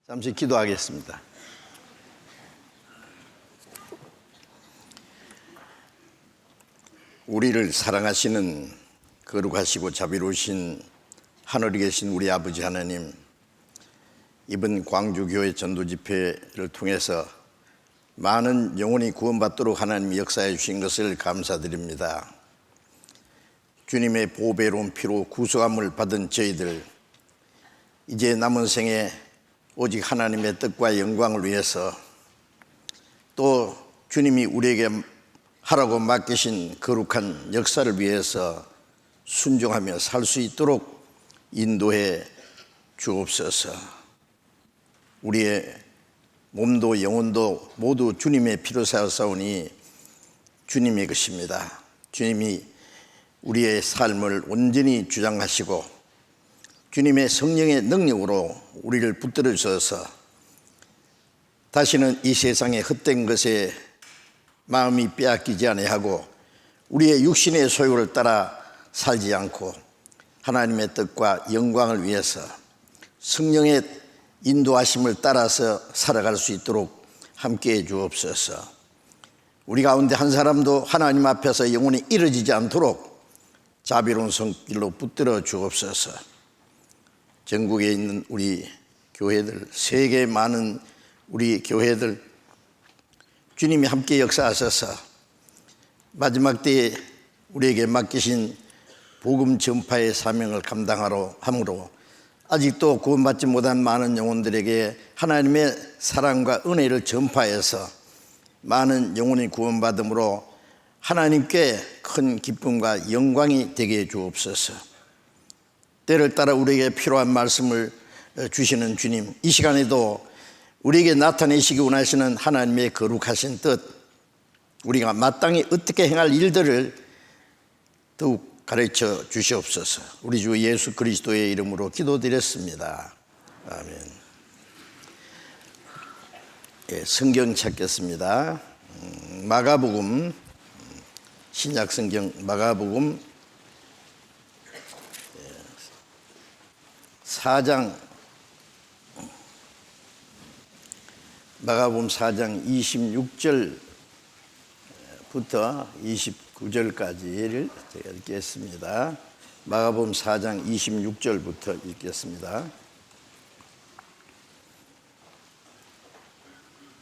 잠시 기도하겠습니다. 우리를 사랑하시는 거룩하시고 자비로우신 하늘에 계신 우리 아버지 하나님, 이번 광주교회 전도집회를 통해서 많은 영혼이 구원받도록 하나님이 역사해 주신 것을 감사드립니다. 주님의 보배로운 피로 구속함을 받은 저희들, 이제 남은 생에 오직 하나님의 뜻과 영광을 위해서, 또 주님이 우리에게 하라고 맡기신 거룩한 역사를 위해서 순종하며 살 수 있도록 인도해 주옵소서. 우리의 몸도 영혼도 모두 주님의 피로 사였사오니 주님의 것입니다. 주님이 우리의 삶을 온전히 주장하시고 주님의 성령의 능력으로 우리를 붙들어 주셔서 다시는 이 세상의 헛된 것에 마음이 빼앗기지 아니하고 우리의 육신의 소욕을 따라 살지 않고 하나님의 뜻과 영광을 위해서 성령의 인도하심을 따라서 살아갈 수 있도록 함께해 주옵소서. 우리 가운데 한 사람도 하나님 앞에서 영혼이 이루어지지 않도록 자비로운 손길로 붙들어 주옵소서. 전국에 있는 우리 교회들, 세계 많은 우리 교회들, 주님이 함께 역사하셔서 마지막 때에 우리에게 맡기신 복음 전파의 사명을 감당하러 함으로 아직도 구원받지 못한 많은 영혼들에게 하나님의 사랑과 은혜를 전파해서 많은 영혼이 구원받음으로 하나님께 큰 기쁨과 영광이 되게 해 주옵소서. 때를 따라 우리에게 필요한 말씀을 주시는 주님, 이 시간에도 우리에게 나타내시기 원하시는 하나님의 거룩하신 뜻, 우리가 마땅히 어떻게 행할 일들을 더욱 가르쳐 주시옵소서. 우리 주 예수 그리스도의 이름으로 기도드렸습니다. 아멘. 예, 성경 찾겠습니다. 마가복음, 신약 성경 마가복음 4장, 마가복음 4장 26절부터 29절까지를 제가 읽겠습니다. 마가복음 4장 26절부터 읽겠습니다.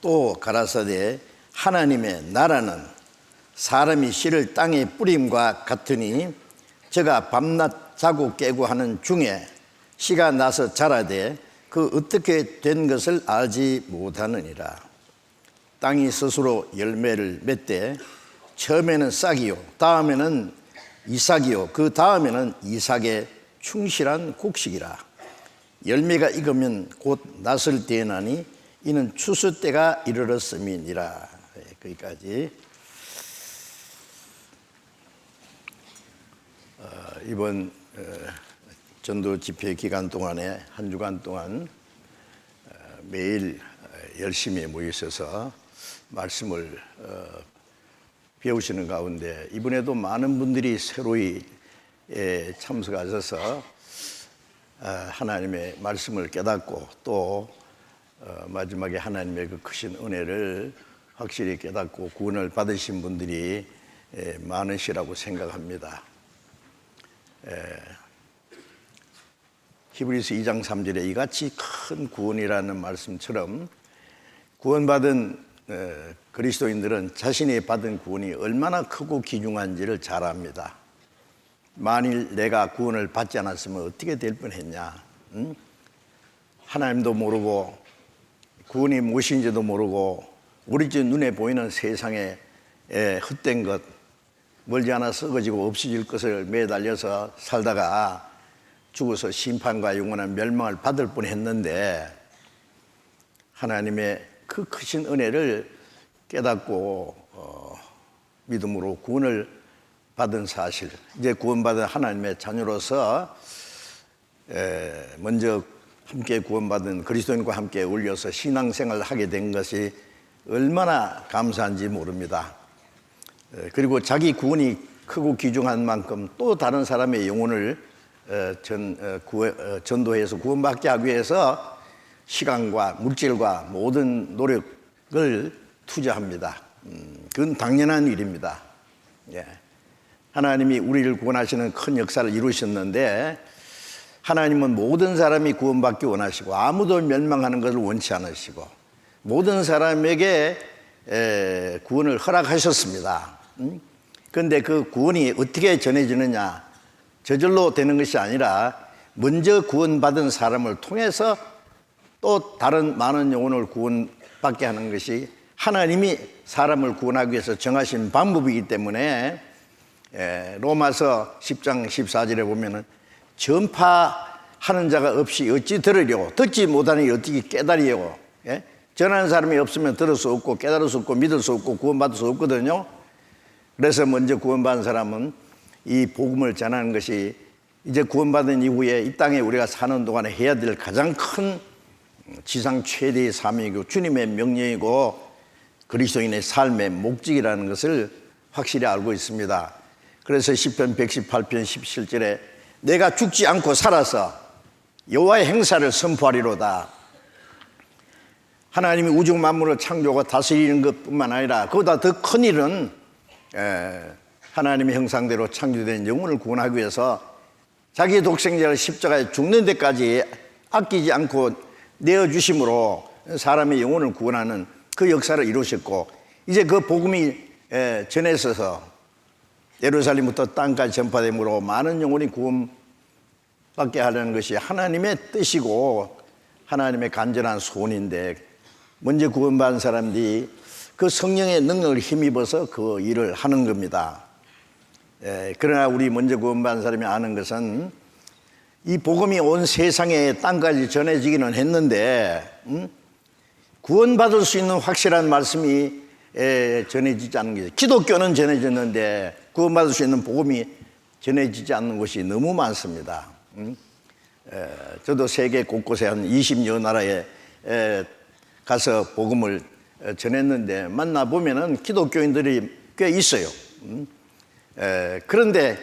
또 가라사대 하나님의 나라는 사람이 씨를 땅에 뿌림과 같으니 저가 밤낮 자고 깨고 하는 중에 씨가 나서 자라되 그 어떻게 된 것을 알지 못하느니라. 땅이 스스로 열매를 맺되 처음에는 싹이요 다음에는 이삭이요 그 다음에는 이삭의 충실한 곡식이라. 열매가 익으면 곧 낫을 대나니 이는 추수 때가 이르렀음이니라. 거기까지. 이번 전도 집회 기간 동안에 한 주간 동안 매일 열심히 모이셔서 말씀을 배우시는 가운데 이번에도 많은 분들이 새로이 참석하셔서 하나님의 말씀을 깨닫고 또 마지막에 하나님의 그 크신 은혜를 확실히 깨닫고 구원을 받으신 분들이 많으시라고 생각합니다. 히브리서 2장 3절에 이같이 큰 구원이라는 말씀처럼 구원받은 그리스도인들은 자신이 받은 구원이 얼마나 크고 귀중한지를 잘 압니다. 만일 내가 구원을 받지 않았으면 어떻게 될 뻔했냐. 하나님도 모르고 구원이 무엇인지도 모르고 우리 집 눈에 보이는 세상에 헛된 것, 멀지 않아 썩어지고 없어질 것을 매달려서 살다가 죽어서 심판과 영원한 멸망을 받을 뻔했는데 하나님의 그 크신 은혜를 깨닫고 믿음으로 구원을 받은 사실, 이제 구원받은 하나님의 자녀로서 먼저 함께 구원받은 그리스도인과 함께 어울려서 신앙생활을 하게 된 것이 얼마나 감사한지 모릅니다. 그리고 자기 구원이 크고 귀중한 만큼 또 다른 사람의 영혼을 전도해서 구원받게 하기 위해서 시간과 물질과 모든 노력을 투자합니다. 그건 당연한 일입니다. 예. 하나님이 우리를 구원하시는 큰 역사를 이루셨는데 하나님은 모든 사람이 구원받기 원하시고 아무도 멸망하는 것을 원치 않으시고 모든 사람에게 구원을 허락하셨습니다. 그런데 그 구원이 어떻게 전해지느냐, 저절로 되는 것이 아니라 먼저 구원받은 사람을 통해서 또 다른 많은 영혼을 구원받게 하는 것이 하나님이 사람을 구원하기 위해서 정하신 방법이기 때문에 로마서 10장 14절에 보면은 전파하는 자가 없이 어찌 들으려고, 듣지 못하니 어떻게 깨달으려고. 전하는 사람이 없으면 들을 수 없고 깨달을 수 없고 믿을 수 없고 구원받을 수 없거든요. 그래서 먼저 구원받은 사람은 이 복음을 전하는 것이 이제 구원받은 이후에 이 땅에 우리가 사는 동안에 해야 될 가장 큰 지상 최대의 사명이고 주님의 명령이고 그리스도인의 삶의 목적이라는 것을 확실히 알고 있습니다. 그래서 시편 118편 17절에 내가 죽지 않고 살아서 여호와의 행사를 선포하리로다. 하나님이 우주 만물을 창조하고 다스리는 것뿐만 아니라 그보다 더 큰 일은 하나님의 형상대로 창조된 영혼을 구원하기 위해서 자기 독생자를 십자가에 죽는 데까지 아끼지 않고 내어주심으로 사람의 영혼을 구원하는 그 역사를 이루셨고 이제 그 복음이 전해져서 예루살렘부터 땅까지 전파됨으로 많은 영혼이 구원받게 하려는 것이 하나님의 뜻이고 하나님의 간절한 소원인데 먼저 구원받은 사람들이 그 성령의 능력을 힘입어서 그 일을 하는 겁니다. 그러나 우리 먼저 구원받은 사람이 아는 것은 이 복음이 온 세상에 땅까지 전해지기는 했는데 구원받을 수 있는 확실한 말씀이 전해지지 않는 거죠. 기독교는 전해졌는데 구원받을 수 있는 복음이 전해지지 않는 곳이 너무 많습니다. 저도 세계 곳곳에 한 20여 나라에 가서 복음을 전했는데 만나보면은 기독교인들이 꽤 있어요. 그런데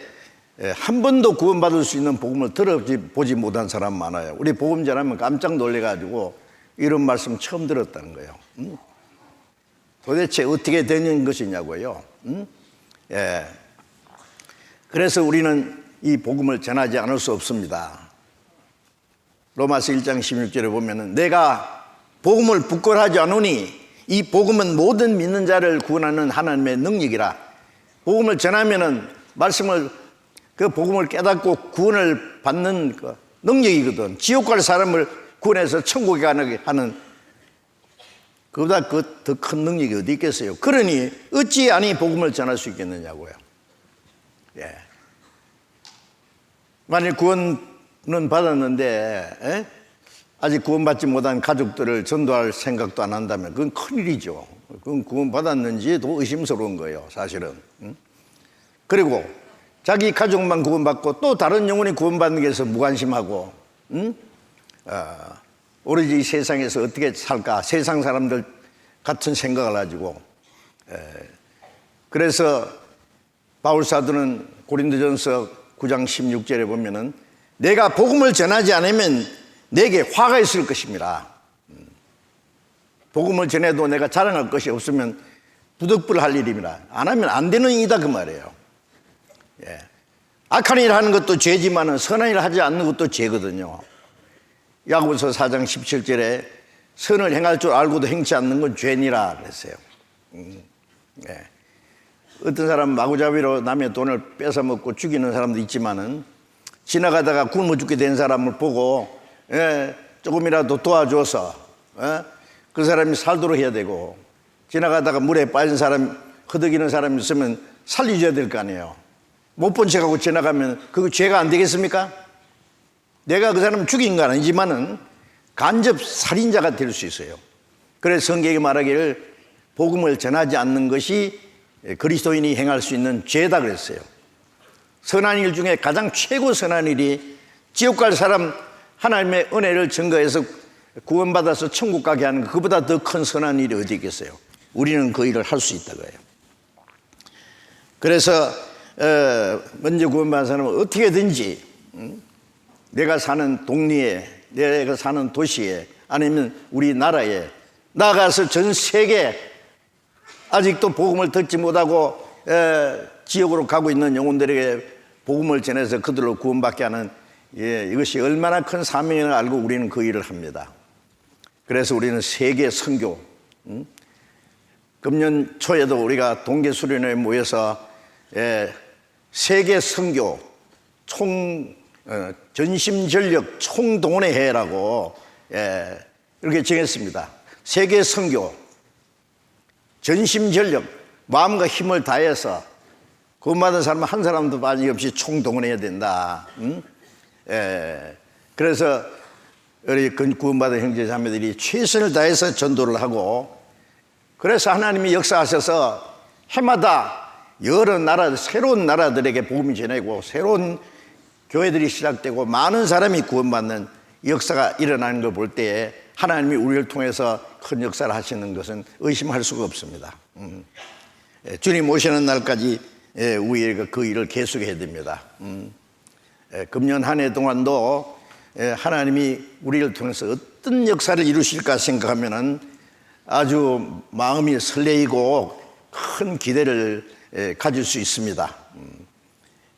한 번도 구원받을 수 있는 복음을 들어보지 못한 사람 많아요. 우리 복음 전하면 깜짝 놀래가지고 이런 말씀 처음 들었다는 거예요. 도대체 어떻게 되는 것이냐고요. 그래서 우리는 이 복음을 전하지 않을 수 없습니다. 로마서 1장 16절에 보면은 내가 복음을 부끄러워하지 않으니 이 복음은 모든 믿는 자를 구원하는 하나님의 능력이라. 복음을 전하면은 말씀을 그 복음을 깨닫고 구원을 받는 그 능력이거든. 지옥 갈 사람을 구원해서 천국에 가게 하는 그보다 그 더 큰 능력이 어디 있겠어요. 그러니 어찌 아니 복음을 전할 수 있겠느냐고요. 만일 구원은 받았는데 아직 구원받지 못한 가족들을 전도할 생각도 안 한다면 그건 큰일이죠. 그건 구원받았는지도 의심스러운 거예요, 사실은. 그리고 자기 가족만 구원받고 또 다른 영혼이 구원받는 것에서 무관심하고 오로지 이 세상에서 어떻게 살까, 세상 사람들 같은 생각을 가지고. 그래서 바울사도는 고린도전서 9장 16절에 보면은 내가 복음을 전하지 않으면 내게 화가 있을 것입니다. 복음을 전해도 내가 자랑할 것이 없으면 부득불할 일입니다. 안 하면 안 되는 일이다 그 말이에요. 악한 일 하는 것도 죄지만은 선한 일 하지 않는 것도 죄거든요. 야고보서 4장 17절에 선을 행할 줄 알고도 행치 않는 건 죄니라 그랬어요. 어떤 사람은 마구잡이로 남의 돈을 뺏어 먹고 죽이는 사람도 있지만은 지나가다가 굶어 죽게 된 사람을 보고 조금이라도 도와줘서 그 사람이 살도록 해야 되고 지나가다가 물에 빠진 사람, 허덕이는 사람이 있으면 살려줘야 될 거 아니에요. 못 본 척하고 지나가면 그거 죄가 안 되겠습니까? 내가 그 사람 죽인 건 아니지만은 간접 살인자가 될 수 있어요. 그래서 성경이 말하기를 복음을 전하지 않는 것이 그리스도인이 행할 수 있는 죄다 그랬어요. 선한 일 중에 가장 최고 선한 일이 지옥 갈 사람 하나님의 은혜를 증거해서 구원받아서 천국 가게 하는 것, 그보다 더 큰 선한 일이 어디 있겠어요. 우리는 그 일을 할 수 있다고 해요. 그래서 먼저 구원받은 사람은 어떻게든지 내가 사는 동리에, 내가 사는 도시에 아니면 우리나라에 나가서 전 세계 아직도 복음을 듣지 못하고 지역으로 가고 있는 영혼들에게 복음을 전해서 그들로 구원받게 하는 이것이 얼마나 큰 사명인을 알고 우리는 그 일을 합니다. 그래서 우리는 세계 선교, 금년 초에도 우리가 동계수련회에 모여서 세계 선교 전심전력 총동원의 해라고 이렇게 정했습니다. 세계 선교 전심전력 마음과 힘을 다해서 구원받은 사람은 한 사람도 빠짐없이 총동원해야 된다. 그래서 우리 구원받은 형제 자매들이 최선을 다해서 전도를 하고, 그래서 하나님이 역사하셔서 해마다 여러 나라, 새로운 나라들에게 복음이 전하고 새로운 교회들이 시작되고 많은 사람이 구원받는 역사가 일어나는 걸 볼 때에 하나님이 우리를 통해서 큰 역사를 하시는 것은 의심할 수가 없습니다. 주님 오시는 날까지 우리가 그 일을 계속해야 됩니다. 금년 한 해 동안도 하나님이 우리를 통해서 어떤 역사를 이루실까 생각하면은 아주 마음이 설레이고 큰 기대를 가질 수 있습니다.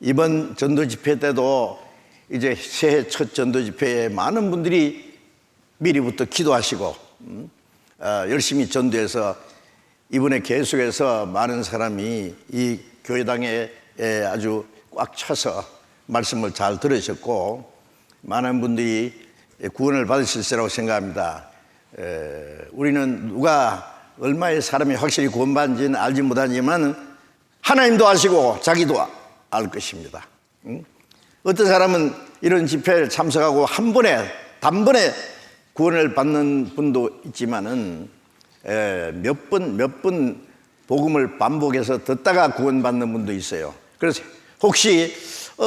이번 전도 집회 때도 이제 새해 첫 전도 집회에 많은 분들이 미리부터 기도하시고 열심히 전도해서 이번에 계속해서 많은 사람이 이 교회당에 아주 꽉 차서 말씀을 잘 들으셨고 많은 분들이 구원을 받으실 거라고 생각합니다. 우리는 누가 얼마의 사람이 확실히 구원받은지는 알지 못하지만 하나님도 아시고 자기도 알 것입니다. 어떤 사람은 이런 집회를 참석하고 단번에 구원을 받는 분도 있지만은 몇 번 복음을 반복해서 듣다가 구원받는 분도 있어요. 그래서 혹시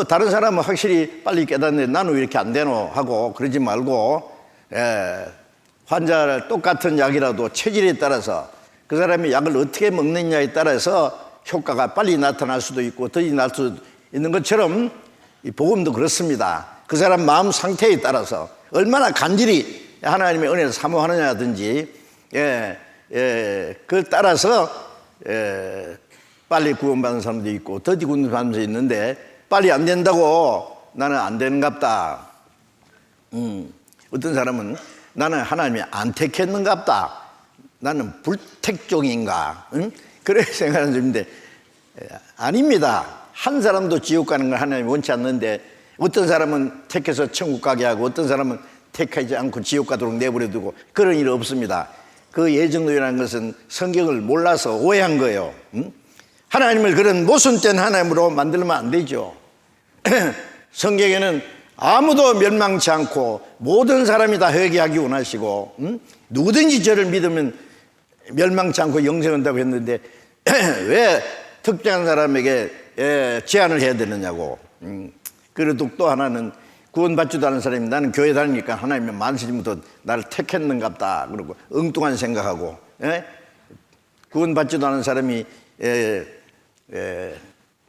다른 사람은 확실히 빨리 깨닫는데 나는 왜 이렇게 안 되노 하고 그러지 말고 환자를 똑같은 약이라도 체질에 따라서 그 사람이 약을 어떻게 먹느냐에 따라서 효과가 빨리 나타날 수도 있고 더디 날 수도 있는 것처럼 이 복음도 그렇습니다. 그 사람 마음 상태에 따라서 얼마나 간절히 하나님의 은혜를 사모하느냐든지 그걸 따라서 빨리 구원받는 사람도 있고 더디 구원받는 사람도 있는데 빨리 안 된다고 나는 안 되는갑다. 어떤 사람은 나는 하나님이 안 택했는갑다. 나는 불택종인가? 그렇게 생각하는 점인데 아닙니다. 한 사람도 지옥 가는 걸 하나님이 원치 않는데 어떤 사람은 택해서 천국 가게 하고 어떤 사람은 택하지 않고 지옥 가도록 내버려 두고 그런 일 없습니다. 그 예정론이라는 것은 성경을 몰라서 오해한 거예요. 하나님을 그런 모순된 하나님으로 만들면 안 되죠. 성경에는 아무도 멸망치 않고 모든 사람이 다 회개하기 원하시고 누구든지 저를 믿으면 멸망치 않고 영생을 한다고 했는데 왜 특정한 사람에게 제한을 해야 되느냐고. 그래도 또 하나는 구원받지도 않은 사람이 나는 교회 다니니까 하나님이 만세전부터 나를 택했는갑다 그러고 엉뚱한 생각하고 구원받지도 않은 사람이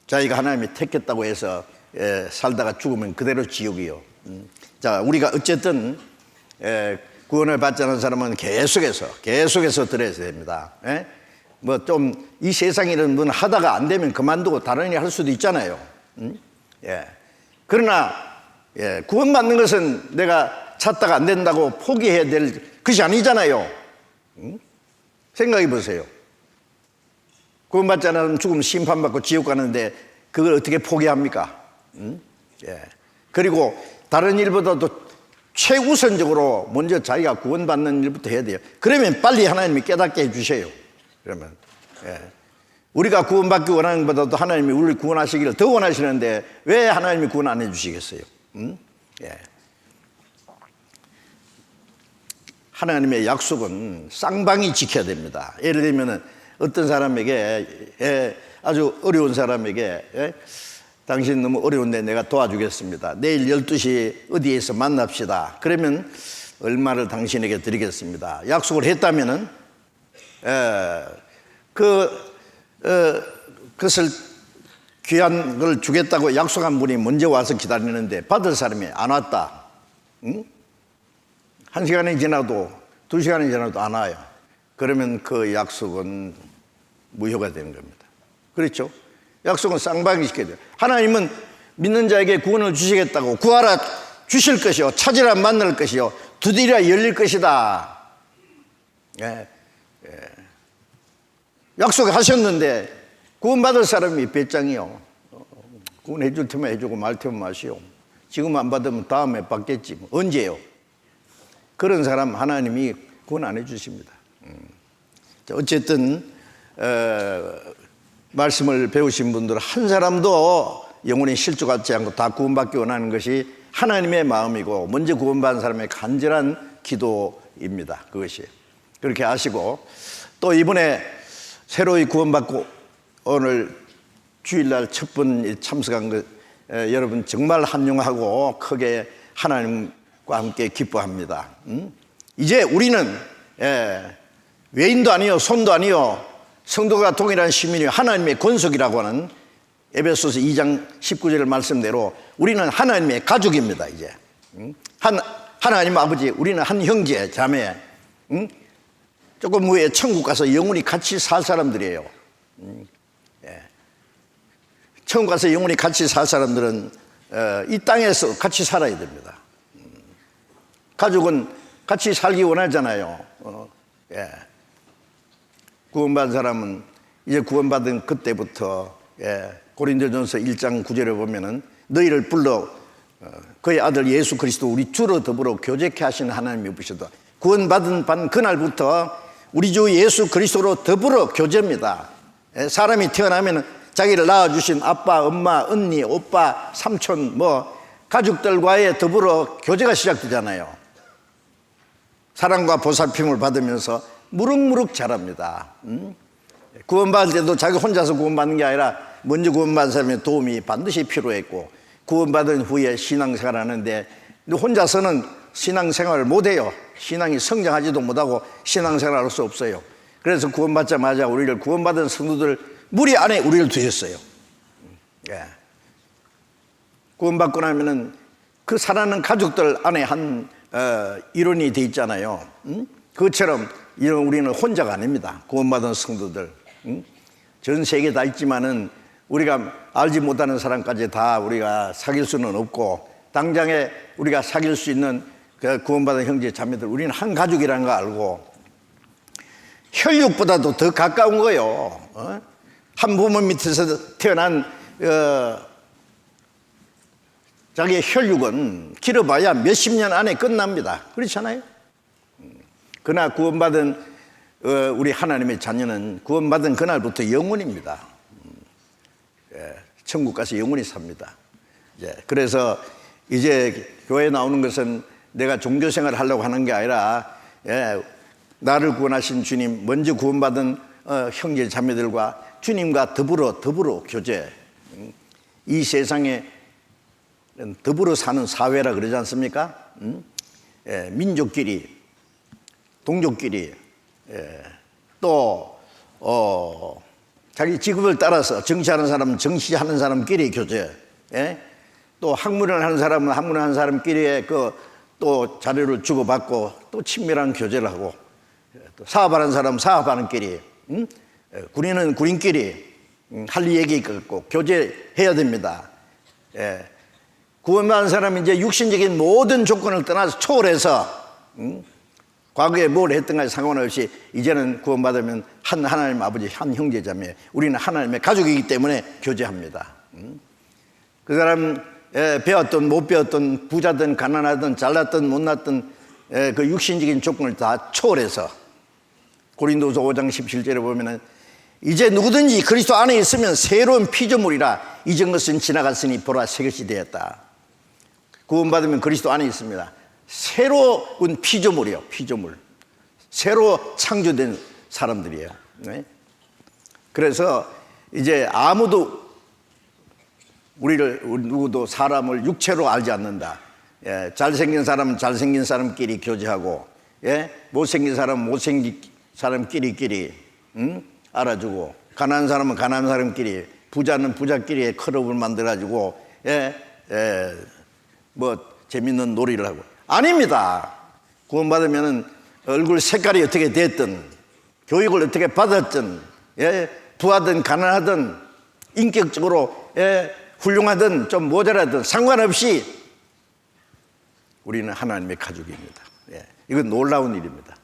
자기가 하나님이 택했다고 해서 살다가 죽으면 그대로 지옥이요. 자, 우리가 어쨌든 구원을 받지 않은 사람은 계속해서 들어야 됩니다. 뭐 좀 이 세상에 이런 분 하다가 안 되면 그만두고 다른 일 할 수도 있잖아요. 그러나 구원받는 것은 내가 찾다가 안 된다고 포기해야 될 것이 아니잖아요. 생각해 보세요. 구원받지 않으면 죽으면 심판받고 지옥 가는데 그걸 어떻게 포기합니까? 그리고 다른 일보다도 최우선적으로 먼저 자기가 구원받는 일부터 해야 돼요. 그러면 빨리 하나님이 깨닫게 해주셔요. 그러면 우리가 구원받기 원하는 것보다도 하나님이 우리를 구원하시기를 더 원하시는데 왜 하나님이 구원 안 해주시겠어요? 하나님의 약속은 쌍방이 지켜야 됩니다. 예를 들면 어떤 사람에게 아주 어려운 사람에게 당신 너무 어려운데 내가 도와주겠습니다. 내일 12시 어디에서 만납시다. 그러면 얼마를 당신에게 드리겠습니다. 약속을 했다면은 그것을 귀한 걸 주겠다고 약속한 분이 먼저 와서 기다리는데 받을 사람이 안 왔다. 1시간이 지나도 2시간이 지나도 안 와요. 그러면 그 약속은 무효가 되는 겁니다. 그렇죠? 약속은 쌍방이 시켜야 돼요. 하나님은 믿는 자에게 구원을 주시겠다고, 구하라 주실 것이요, 찾으라 만날 것이요, 두드리라 열릴 것이다. 예, 예. 약속하셨는데 구원받을 사람이 배짱이요. 구원해 줄 테면 해주고 말 테면 마시오. 지금 안 받으면 다음에 받겠지. 언제요? 그런 사람 하나님이 구원 안 해주십니다. 어쨌든 말씀을 배우신 분들 한 사람도 영혼이 실족하지 않고 다 구원받기 원하는 것이 하나님의 마음이고, 먼저 구원받은 사람의 간절한 기도입니다. 그것이. 그렇게 아시고, 또 이번에 새로이 구원받고 오늘 주일날 첫 번 참석한 것, 여러분 정말 한용하고 크게 하나님과 함께 기뻐합니다. 이제 우리는 외인도 아니요 손도 아니요 성도가 동일한 시민이요 하나님의 권속이라고 하는 에베소서 2장 19절 말씀대로 우리는 하나님의 가족입니다. 이제 하나님 아버지, 우리는 한 형제 자매, 조금 후에 천국 가서 영원히 같이 살 사람들이에요. 천국 가서 영원히 같이 살 사람들은 이 땅에서 같이 살아야 됩니다. 가족은 같이 살기 원하잖아요. 구원받은 사람은 이제 구원받은 그때부터 고린도전서 1장 9절에 보면은 너희를 불러 그의 아들 예수 그리스도 우리 주로 더불어 교제케 하시는 하나님이 부셔도, 구원받은 그날부터 우리 주 예수 그리스도로 더불어 교제입니다. 사람이 태어나면 자기를 낳아주신 아빠, 엄마, 언니, 오빠, 삼촌, 가족들과의 더불어 교제가 시작되잖아요. 사랑과 보살핌을 받으면서 무럭무럭 자랍니다. 구원받을 때도 자기 혼자서 구원받는 게 아니라 먼저 구원받은 사람의 도움이 반드시 필요했고, 구원받은 후에 신앙생활을 하는데 혼자서는 신앙생활을 못해요. 신앙이 성장하지도 못하고 신앙생활을 할 수 없어요. 그래서 구원받자마자 우리를 구원받은 성도들 무리 안에 우리를 두셨어요. 구원받고 나면은 그 살아가는 가족들 안에 한 일원이 돼 있잖아요. 그것처럼 우리는 혼자가 아닙니다. 구원받은 성도들. 전 세계에 다 있지만은 우리가 알지 못하는 사람까지 다 우리가 사귈 수는 없고, 당장에 우리가 사귈 수 있는 그 구원받은 형제 자매들, 우리는 한 가족이라는 거 알고 혈육보다도 더 가까운 거예요. 한 부모 밑에서 태어난 자기의 혈육은 길어봐야 몇십 년 안에 끝납니다. 그렇잖아요. 그러나 구원받은 우리 하나님의 자녀는 구원받은 그날부터 영원입니다. 천국 가서 영원히 삽니다. 그래서 이제 교회에 나오는 것은 내가 종교생활을 하려고 하는 게 아니라 나를 구원하신 주님, 먼저 구원받은 형제 자매들과 주님과 더불어 교제. 이 세상에 더불어 사는 사회라 그러지 않습니까? 민족끼리, 동족끼리, 또 자기 직업을 따라서 정치하는 사람은 정치하는 사람끼리 교제, 또 학문을 하는 사람은 학문을 하는 사람끼리의 또 자료를 주고받고 또 친밀한 교제를 하고, 또 사업하는 사람은 사업하는 끼리, 군인은 군인끼리 할 얘기가 있고 교제해야 됩니다. 구원받은 사람은 이제 육신적인 모든 조건을 떠나서 초월해서 과거에 뭘 했던 가지 상관없이 이제는 구원받으면 한 하나님 아버지, 한 형제자매, 우리는 하나님의 가족이기 때문에 교제합니다. 그 사람 배웠든 못 배웠든, 부자든 가난하든 잘났든 못났든 그 육신적인 조건을 다 초월해서, 고린도서 5장 17절에 보면은 이제 누구든지 그리스도 안에 있으면 새로운 피조물이라, 이전 것은 지나갔으니 보라 새 것이 되었다. 구원받으면 그리스도 안에 있습니다. 새로운 피조물이요, 피조물. 새로 창조된 사람들이에요. 그래서 이제 아무도 누구도 사람을 육체로 알지 않는다. 잘생긴 사람은 잘생긴 사람끼리 교제하고, 못생긴 사람은 못생긴 사람끼리 알아주고, 가난한 사람은 가난한 사람끼리, 부자는 부자끼리의 클럽을 만들어가지고 재밌는 놀이를 하고. 아닙니다. 구원받으면 얼굴 색깔이 어떻게 됐든, 교육을 어떻게 받았든, 부하든 가난하든, 인격적으로 훌륭하든 좀 모자라든 상관없이 우리는 하나님의 가족입니다. 이건 놀라운 일입니다.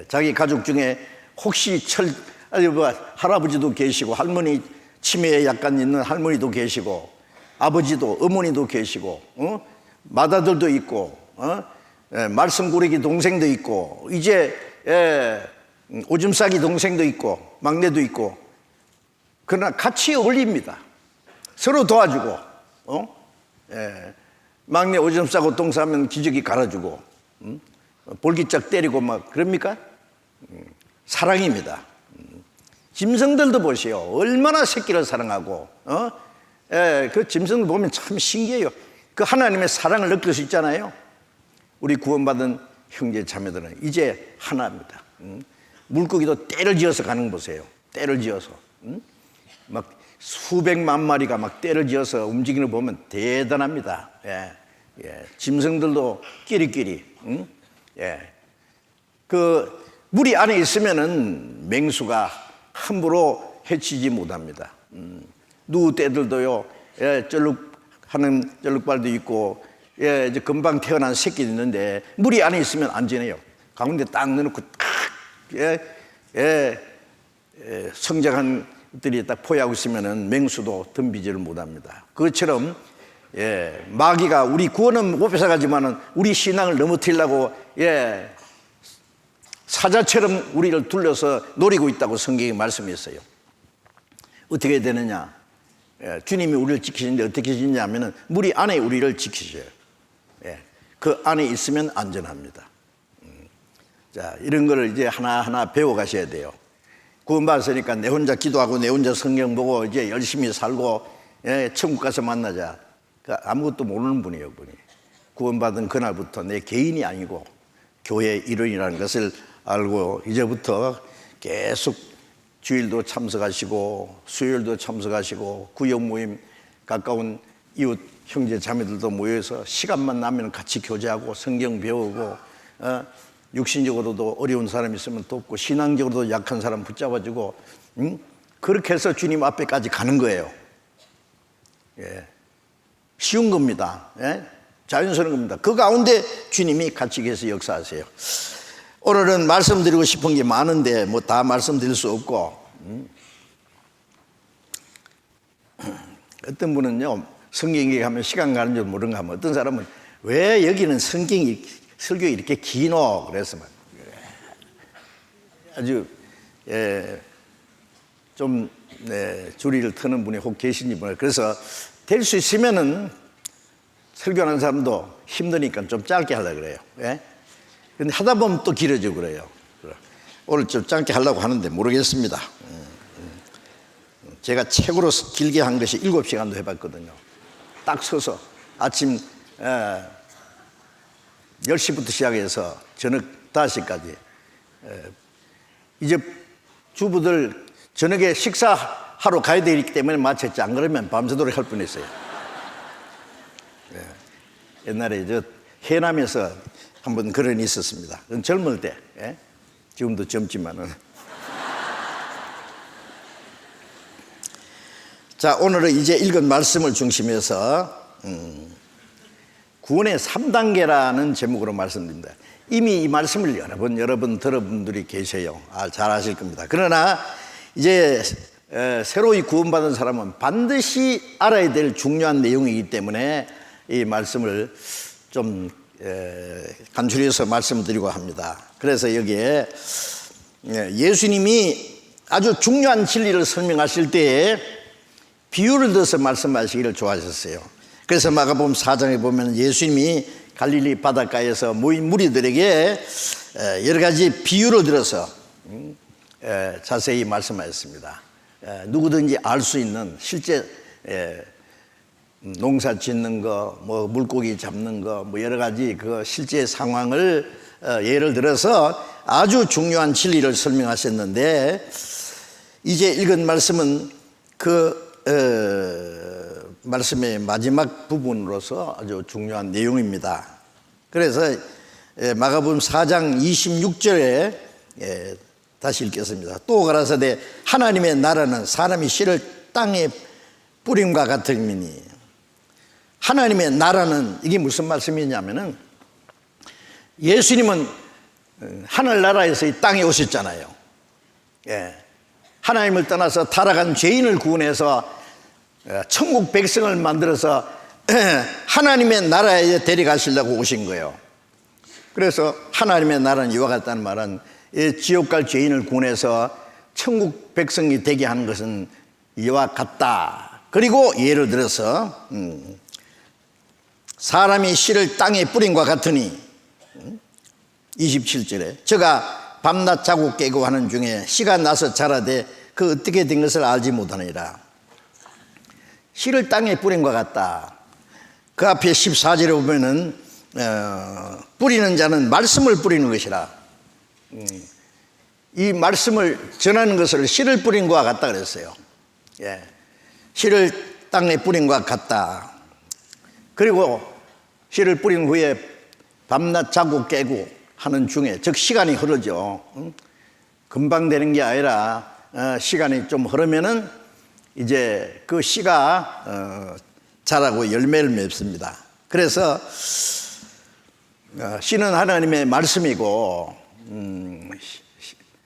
자기 가족 중에 혹시 할아버지도 계시고, 할머니 치매에 약간 있는 할머니도 계시고, 아버지도 어머니도 계시고, 맏아들도 있고, 말썽꾸러기 동생도 있고, 이제 오줌 싸기 동생도 있고, 막내도 있고. 그러나 같이 어울립니다. 서로 도와주고, 막내 오줌 싸고 똥 싸면 기저귀 갈아주고, 볼기짝 때리고 막 그럽니까? 사랑입니다. 짐승들도 보세요. 얼마나 새끼를 사랑하고, 그 짐승들 보면 참 신기해요. 그 하나님의 사랑을 느낄 수 있잖아요. 우리 구원받은 형제 자매들은 이제 하나입니다. 물고기도 때를 지어서 가는 거 보세요. 때를 지어서. 막 수백만 마리가 막 때를 지어서 움직이는 거 보면 대단합니다. 짐승들도 끼리끼리. 그 물이 안에 있으면은 맹수가 함부로 해치지 못합니다. 누구 떼들도요, 쩔룩하는 쩔룩발도 있고, 이제 금방 태어난 새끼도 있는데, 물이 안에 있으면 안전해요. 가운데 딱 넣어놓고, 성장한 들이 딱 포위하고 있으면은 맹수도 덤비지를 못합니다. 그것처럼, 마귀가 우리 구원은 못 뺏어가지만은 우리 신앙을 넘어뜨리려고, 사자처럼 우리를 둘러서 노리고 있다고 성경이 말씀했어요. 어떻게 되느냐? 주님이 우리를 지키시는데 어떻게 지키냐면은 물이 안에 우리를 지키셔요. 그 안에 있으면 안전합니다. 자, 이런 거를 이제 하나하나 배워 가셔야 돼요. 구원받았으니까 내 혼자 기도하고 내 혼자 성경 보고 이제 열심히 살고, 천국 가서 만나자. 아무것도 모르는 분이에요, 분이. 구원받은 그날부터 내 개인이 아니고 교회의 일원이라는 것을 알고 이제부터 계속 주일도 참석하시고 수요일도 참석하시고 구역 모임, 가까운 이웃 형제 자매들도 모여서 시간만 나면 같이 교제하고 성경 배우고, 육신적으로도 어려운 사람 있으면 돕고 신앙적으로도 약한 사람 붙잡아주고, 그렇게 해서 주님 앞에까지 가는 거예요. 쉬운 겁니다. 자연스러운 겁니다. 그 가운데 주님이 같이 계셔서 역사하세요. 오늘은 말씀드리고 싶은 게 많은데 뭐 다 말씀드릴 수 없고, 어떤 분은요, 성경 얘기하면 시간 가는 줄 모르는가 하면, 어떤 사람은 왜 여기는 성경이 설교가 이렇게 기노? 그래서 아주 좀 주리를 트는 분이 혹 계신지 몰라요. 그래서 될 수 있으면은 설교하는 사람도 힘드니까 좀 짧게 하려고 그래요. 근데 하다 보면 또 길어지고 그래요. 오늘 좀 짧게 하려고 하는데 모르겠습니다. 제가 책으로 길게 한 것이 7시간도 해봤거든요. 딱 서서 아침 10시부터 시작해서 저녁 5시까지. 이제 주부들 저녁에 식사하러 가야 되기 때문에 마쳤지, 안 그러면 밤새도록 할 뻔했어요. 옛날에 저 해남에서 한번 그런 일이 있었습니다. 그건 젊을 때, 지금도 젊지만은. 자, 오늘은 이제 읽은 말씀을 중심해서 구원의 3단계라는 제목으로 말씀드립니다. 이미 이 말씀을 여러분 들은 분들이 계셔요. 잘 아실 겁니다. 그러나 이제 새로이 구원받은 사람은 반드시 알아야 될 중요한 내용이기 때문에 이 말씀을 좀 간추려서 말씀드리고 합니다. 그래서 여기에 예수님이 아주 중요한 진리를 설명하실 때에 비유를 들어서 말씀하시기를 좋아하셨어요. 그래서 마가복음 4장에 보면 예수님이 갈릴리 바닷가에서 모인 무리들에게 여러 가지 비유를 들어서 자세히 말씀하셨습니다. 누구든지 알 수 있는 실제 농사 짓는 거, 뭐 물고기 잡는 거, 뭐 여러 가지 그 실제 상황을 예를 들어서 아주 중요한 진리를 설명하셨는데, 이제 읽은 말씀은 그 말씀의 마지막 부분으로서 아주 중요한 내용입니다. 그래서 마가복음 4장 26절에 다시 읽겠습니다. 또 가라사대 하나님의 나라는 사람이 씨를 땅에 뿌림과 같음이니. 하나님의 나라는 이게 무슨 말씀이냐면은 예수님은 하늘나라에서 이 땅에 오셨잖아요. 하나님을 떠나서 타락한 죄인을 구원해서 천국 백성을 만들어서 하나님의 나라에 데려가시려고 오신 거예요. 그래서 하나님의 나라는 이와 같다는 말은 지옥 갈 죄인을 구원해서 천국 백성이 되게 하는 것은 이와 같다. 그리고 예를 들어서 사람이 씨를 땅에 뿌림과 같으니 27절에 저가 밤낮 자고 깨고 하는 중에 씨가 나서 자라되 그 어떻게 된 것을 알지 못하느니라. 씨를 땅에 뿌림과 같다. 그 앞에 14절에 보면은 뿌리는 자는 말씀을 뿌리는 것이라. 이 말씀을 전하는 것을 씨를 뿌린 것과 같다 그랬어요. 씨를 땅에 뿌린 것과 같다. 그리고 씨를 뿌린 후에 밤낮 자고 깨고 하는 중에, 즉 시간이 흐르죠. 금방 되는 게 아니라 시간이 좀 흐르면은 이제 그 씨가 자라고 열매를 맺습니다. 그래서 씨는 하나님의 말씀이고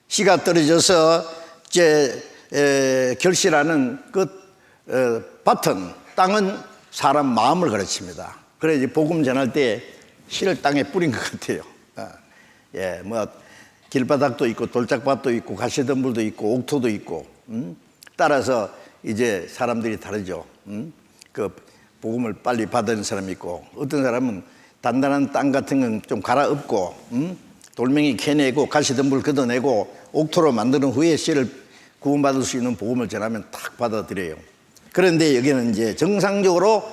씨가 떨어져서 이제 결실하는 그 밭은, 땅은 사람 마음을 가르칩니다. 그래서 이제 복음 전할 때 씨를 땅에 뿌린 것 같아요. 뭐 길바닥도 있고 돌짝밭도 있고 가시덤불도 있고 옥토도 있고 따라서 이제 사람들이 다르죠. 그 복음을 빨리 받는 사람이 있고, 어떤 사람은 단단한 땅 같은 건 좀 갈아엎고 돌멩이 캐내고 가시덤불 걷어내고 옥토로 만드는 후에 씨를 구원받을 수 있는 복음을 전하면 탁 받아들여요. 그런데 여기는 이제 정상적으로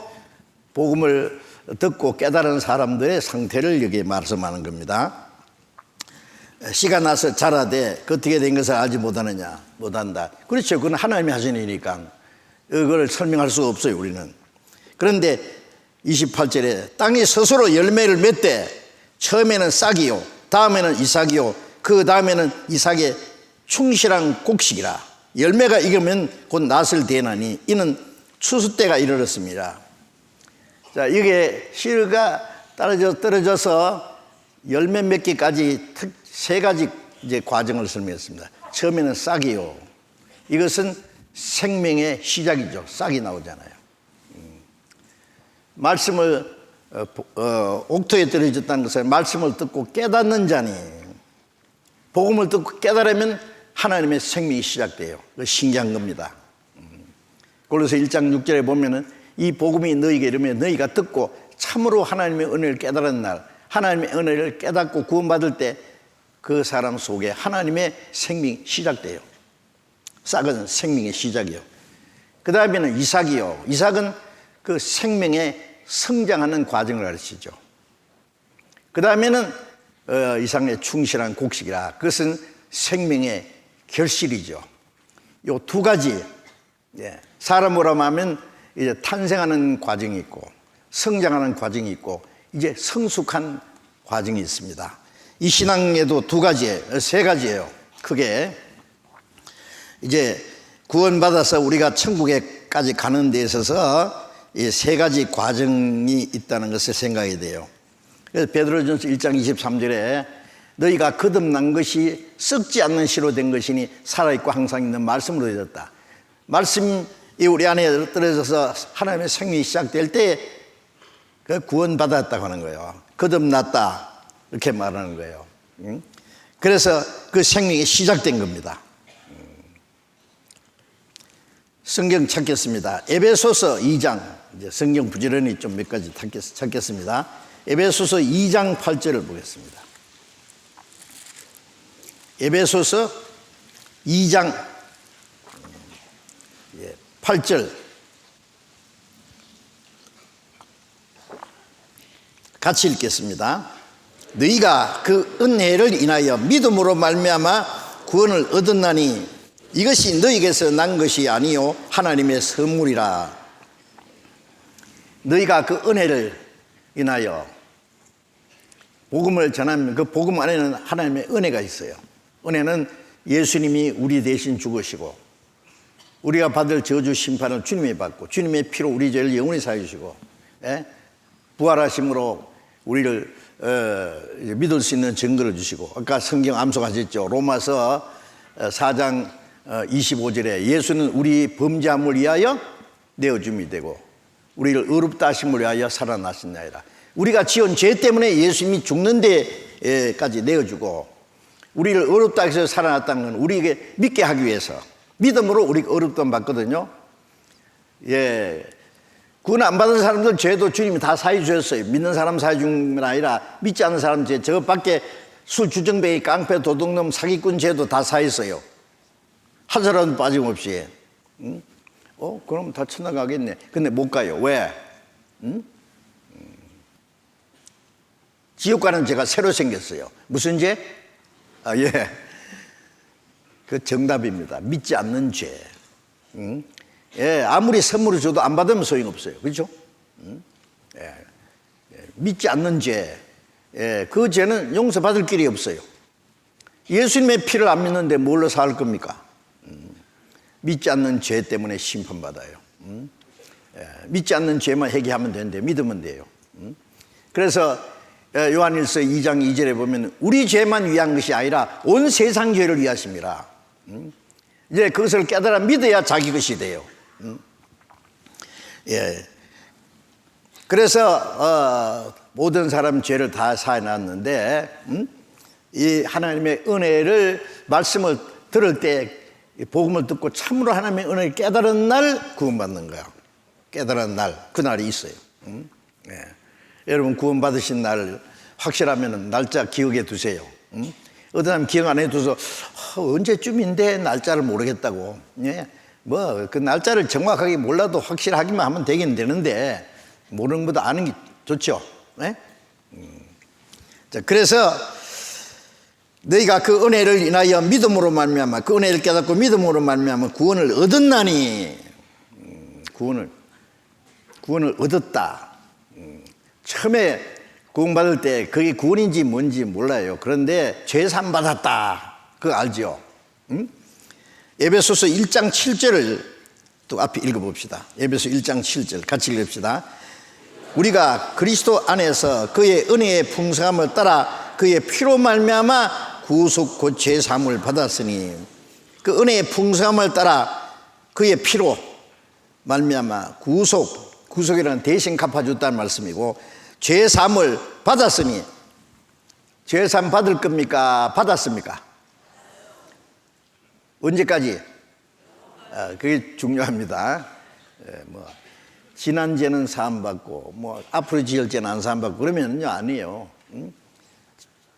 복음을 듣고 깨달은 사람들의 상태를 여기에 말씀하는 겁니다. 씨가 나서 자라되 그 어떻게 된 것을 알지 못하느냐. 못한다. 그렇죠. 그건 하나님이 하신 일이니까 그걸 설명할 수가 없어요, 우리는. 그런데 28절에 땅이 스스로 열매를 맺되 처음에는 싹이요 다음에는 이삭이요 그 다음에는 이삭의 충실한 곡식이라. 열매가 익으면 곧 낫을 대나니 이는 추수 때가 이르렀습니다. 자, 이게 씨가 떨어져서 열매 맺기까지 세 가지 이제 과정을 설명했습니다. 처음에는 싹이요. 이것은 생명의 시작이죠. 싹이 나오잖아요. 말씀을 옥토에 떨어졌다는 것은 말씀을 듣고 깨닫는 자니, 복음을 듣고 깨달으면 하나님의 생명이 시작돼요. 신기한 겁니다. 골로새 1장 6절에 보면은 이 복음이 너희에게 이르면 너희가 듣고 참으로 하나님의 은혜를 깨달은 날, 하나님의 은혜를 깨닫고 구원받을 때 그 사람 속에 하나님의 생명이 시작돼요. 싹은 생명의 시작이요. 그 다음에는 이삭이요. 이삭은 그 생명의 성장하는 과정을 가르치죠. 그 다음에는 이삭의 충실한 곡식이라. 그것은 생명의 결실이죠. 요 두 가지, 사람으로 하면 이제 탄생하는 과정이 있고 성장하는 과정이 있고 이제 성숙한 과정이 있습니다. 이 신앙에도 두 가지예요. 세 가지예요. 크게 이제 구원받아서 우리가 천국에까지 가는 데 있어서 이 세 가지 과정이 있다는 것을 생각해야 돼요. 그래서 베드로전서 1장 23절에 너희가 거듭난 것이 썩지 않는 씨로 된 것이니 살아있고 항상 있는 말씀으로 되었다. 말씀이 우리 안에 떨어져서 하나님의 생명이 시작될 때 그 구원받았다고 하는 거예요. 거듭났다 이렇게 말하는 거예요. 그래서 그 생명이 시작된 겁니다. 성경 찾겠습니다. 에베소서 2장, 이제 성경 부지런히 좀 몇 가지 찾겠습니다. 에베소서 2장 8절을 보겠습니다. 에베소서 2장 8절 같이 읽겠습니다. 너희가 그 은혜를 인하여 믿음으로 말미암아 구원을 얻었나니 이것이 너희에게서 난 것이 아니요 하나님의 선물이라. 너희가 그 은혜를 인하여 복음을 전하면 그 복음 안에는 하나님의 은혜가 있어요. 은혜는 예수님이 우리 대신 죽으시고 우리가 받을 저주 심판을 주님이 받고 주님의 피로 우리 죄를 영원히 사해 주시고 부활하심으로 우리를 믿을 수 있는 증거를 주시고 아까 성경 암송하셨죠. 로마서 4장 25절에 예수는 우리 범죄함을 위하여 내어줌이 되고 우리를 의롭다 하심을 위하여 살아나셨나이다. 우리가 지은 죄 때문에 예수님이 죽는 데까지 내어주고 우리를 의롭다 해서 살아났다는 건 우리에게 믿게 하기 위해서 믿음으로 우리가 의롭다는 받거든요. 구원 안 받은 사람들 죄도 주님이 다 사해 주셨어요. 믿는 사람 사해 준 건 아니라 믿지 않는 사람 죄, 저 밖에 술, 주정뱅이, 깡패, 도둑놈, 사기꾼 죄도 다 사했어요. 한 사람도 빠짐없이. 그럼 다 천당 가겠네. 근데 못 가요. 왜? 지옥 가는 죄가 새로 생겼어요. 무슨 죄? 그 정답입니다. 믿지 않는 죄. 아무리 선물을 줘도 안 받으면 소용없어요. 그렇죠? 믿지 않는 죄. 그 죄는 용서받을 길이 없어요. 예수님의 피를 안 믿는데 뭘로 살 겁니까? 믿지 않는 죄 때문에 심판받아요. 믿지 않는 죄만 회개하면 되는데 믿으면 돼요. 그래서 요한일서 2장 2절에 보면 우리 죄만 위한 것이 아니라 온 세상 죄를 위하심이라. 이제 그것을 깨달아 믿어야 자기 것이 돼요. 그래서 모든 사람 죄를 다 사해놨는데 이 하나님의 은혜를 말씀을 들을 때 복음을 듣고 참으로 하나님의 은혜를 깨달은 날 구원받는 거야. 깨달은 날, 그날이 있어요. 여러분 구원 받으신 날 확실하면 날짜 기억해 두세요. 어떤 사람 기억 안 해둬서 언제쯤인데 날짜를 모르겠다고. 뭐 그 날짜를 정확하게 몰라도 확실하기만 하면 되긴 되는데 모르는 것보다 아는 게 좋죠. 자, 그래서 너희가 그 은혜를 인하여 믿음으로 말미암아 그 은혜를 깨닫고 믿음으로 말미암아 구원을 얻었나니 구원을 얻었다. 처음에 구원받을 때 그게 구원인지 뭔지 몰라요. 그런데 죄산 받았다. 그거 알죠? 에베소서 1장 7절을 또 앞에 읽어봅시다. 에베소 1장 7절 같이 읽읍시다. 우리가 그리스도 안에서 그의 은혜의 풍성함을 따라 그의 피로 말미암아 구속 곧 죄사함을 받았으니 그 은혜의 풍성함을 따라 그의 피로 말미암아 구속이라는 대신 갚아줬다는 말씀이고 죄사함을 받았으니 죄사함 받을 겁니까? 받았습니까? 언제까지? 그게 중요합니다. 지난 죄는 사함받고 앞으로 지을 죄는 안 사함받고 그러면요 아니에요.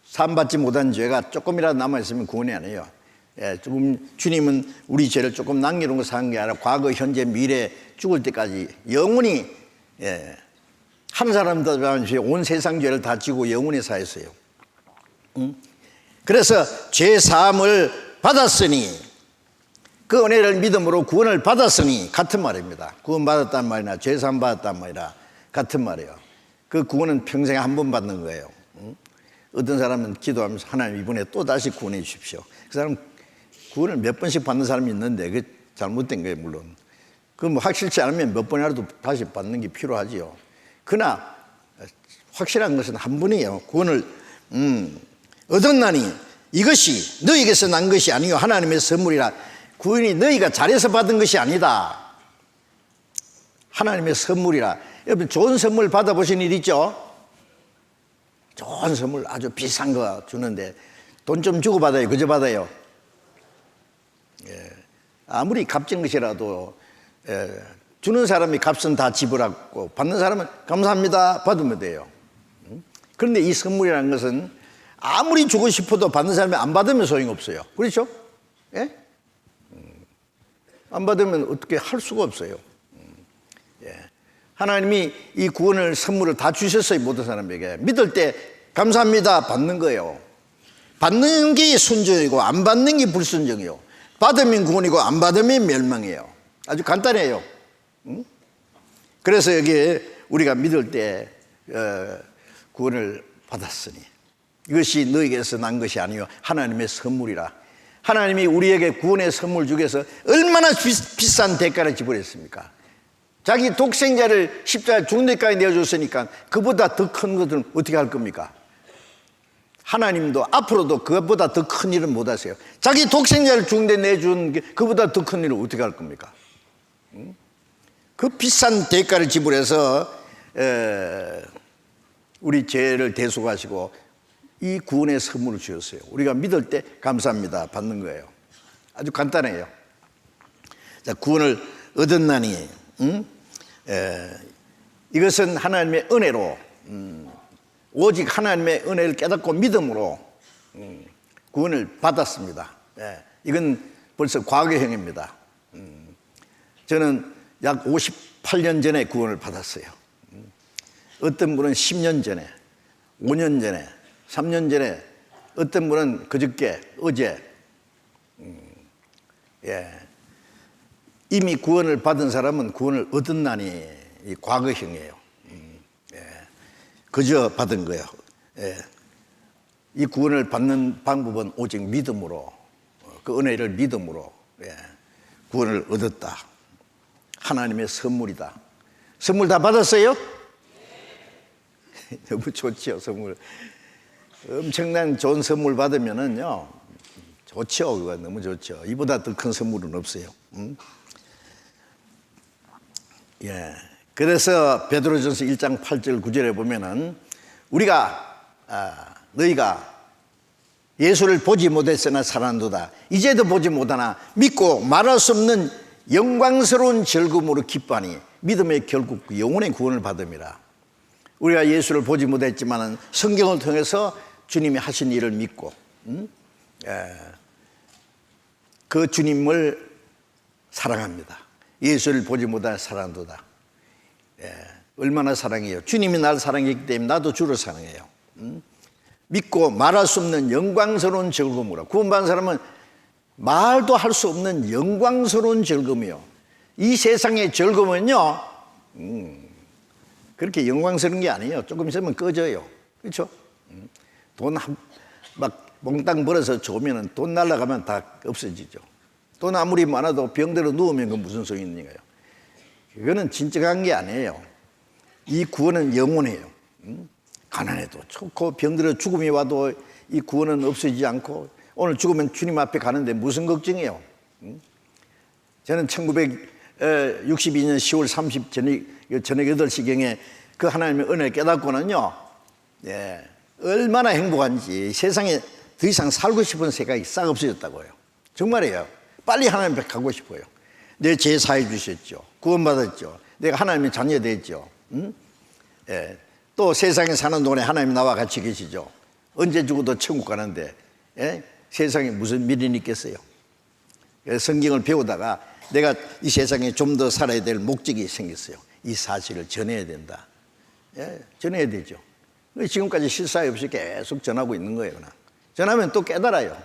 사함받지 못한 죄가 조금이라도 남아있으면 구원이 아니에요. 조금 주님은 우리 죄를 조금 남겨놓은 거 사는 게 아니라 과거, 현재, 미래 죽을 때까지 영원히 한 사람도 온 세상 죄를 다 지고 영원히 사했어요. 그래서 죄 사함을 받았으니 그 은혜를 믿음으로 구원을 받았으니 같은 말입니다. 구원 받았단 말이나 죄 사함 받았단 말이나 같은 말이에요. 그 구원은 평생에 한 번 받는 거예요. 어떤 사람은 기도하면서 하나님 이번에 또 다시 구원해 주십시오. 그 사람 구원을 몇 번씩 받는 사람이 있는데 그게 잘못된 거예요. 물론 그 뭐 확실치 않으면 몇 번이라도 다시 받는 게 필요하지요. 그러나 확실한 것은 한 번이에요. 구원을 얻었나니 이것이 너희에게서 난 것이 아니요 하나님의 선물이라. 구원이 너희가 잘해서 받은 것이 아니다. 하나님의 선물이라. 여러분 좋은 선물 받아보신 일 있죠? 좋은 선물 아주 비싼 거 주는데 돈 좀 주고 받아요? 그저 받아요? 아무리 값진 것이라도 주는 사람이 값은 다 지불하고 받는 사람은 감사합니다 받으면 돼요. 그런데 이 선물이라는 것은 아무리 주고 싶어도 받는 사람이 안 받으면 소용없어요. 그렇죠? 안 받으면 어떻게 할 수가 없어요. 하나님이 이 구원을 선물을 다 주셨어요. 모든 사람에게 믿을 때 감사합니다 받는 거예요. 받는 게 순종이고 안 받는 게 불순종이요. 받으면 구원이고 안 받으면 멸망이에요. 아주 간단해요. 그래서 여기 우리가 믿을 때 구원을 받았으니 이것이 너에게서 난 것이 아니요 하나님의 선물이라. 하나님이 우리에게 구원의 선물 중에서 얼마나 비싼 대가를 지불했습니까? 자기 독생자를 십자가 죽는 데까지 내어줬으니까 그보다 더 큰 것은 어떻게 할 겁니까? 하나님도 앞으로도 그것보다 더 큰 일은 못 하세요. 자기 독생자를 죽는 데 내준 게 그보다 더 큰 일은 어떻게 할 겁니까? 그 비싼 대가를 지불해서 우리 죄를 대속하시고 이 구원의 선물을 주셨어요. 우리가 믿을 때 감사합니다 받는 거예요. 아주 간단해요. 자, 구원을 얻었나니 이것은 하나님의 은혜로 오직 하나님의 은혜를 깨닫고 믿음으로 구원을 받았습니다. 이건 벌써 과거형입니다. 저는 약 58년 전에 구원을 받았어요. 어떤 분은 10년 전에, 5년 전에, 3년 전에, 어떤 분은 그저께, 어제. 이미 구원을 받은 사람은 구원을 얻었나니 이 과거형이에요. 그저 받은 거예요. 이 구원을 받는 방법은 오직 믿음으로, 그 은혜를 믿음으로 구원을 얻었다. 하나님의 선물이다. 선물 다 받았어요? 너무 좋죠, 선물. 엄청난 좋은 선물 받으면은요, 좋죠. 그거 너무 좋죠. 이보다 더 큰 선물은 없어요. 그래서 베드로전서 1장 8절 9절에 보면은 너희가 예수를 보지 못했으나 살았도다. 이제도 보지 못하나 믿고 말할 수 없는 영광스러운 즐거움으로 기뻐하니 믿음의 결국 영혼의 구원을 받음이라. 우리가 예수를 보지 못했지만 성경을 통해서 주님이 하신 일을 믿고 그 주님을 사랑합니다. 예수를 보지 못하나 살았도다. 얼마나 사랑해요. 주님이 나를 사랑했기 때문에 나도 주를 사랑해요. 믿고 말할 수 없는 영광스러운 즐거움으로. 구원받은 사람은 말도 할 수 없는 영광스러운 즐거움이요. 이 세상의 즐거움은요, 그렇게 영광스러운 게 아니에요. 조금 있으면 꺼져요. 그렇죠? 돈 막 몽땅 벌어서 좋으면 돈 날라가면 다 없어지죠. 돈 아무리 많아도 병들어 누우면 그 무슨 소용이 있는가요? 그거는 진정한 게 아니에요. 이 구원은 영원해요. 가난해도 좋고 병들어 죽음이 와도 이 구원은 없어지지 않고 오늘 죽으면 주님 앞에 가는데 무슨 걱정이에요? 저는 1962년 10월 30 저녁 8시경에 그 하나님의 은혜를 깨닫고는요, 얼마나 행복한지 세상에 더 이상 살고 싶은 생각이 싹 없어졌다고요. 정말이에요. 빨리 하나님 앞에 가고 싶어요. 내 죄 사해 주셨죠. 구원받았죠. 내가 하나님의 자녀 됐죠. 또 세상에 사는 동안에 하나님 나와 같이 계시죠. 언제 죽어도 천국 가는데 세상에 무슨 미련이 있겠어요. 성경을 배우다가 내가 이 세상에 좀 더 살아야 될 목적이 생겼어요. 이 사실을 전해야 된다. 전해야 되죠. 지금까지 실사에 없이 계속 전하고 있는 거예요. 전하면 또 깨달아요.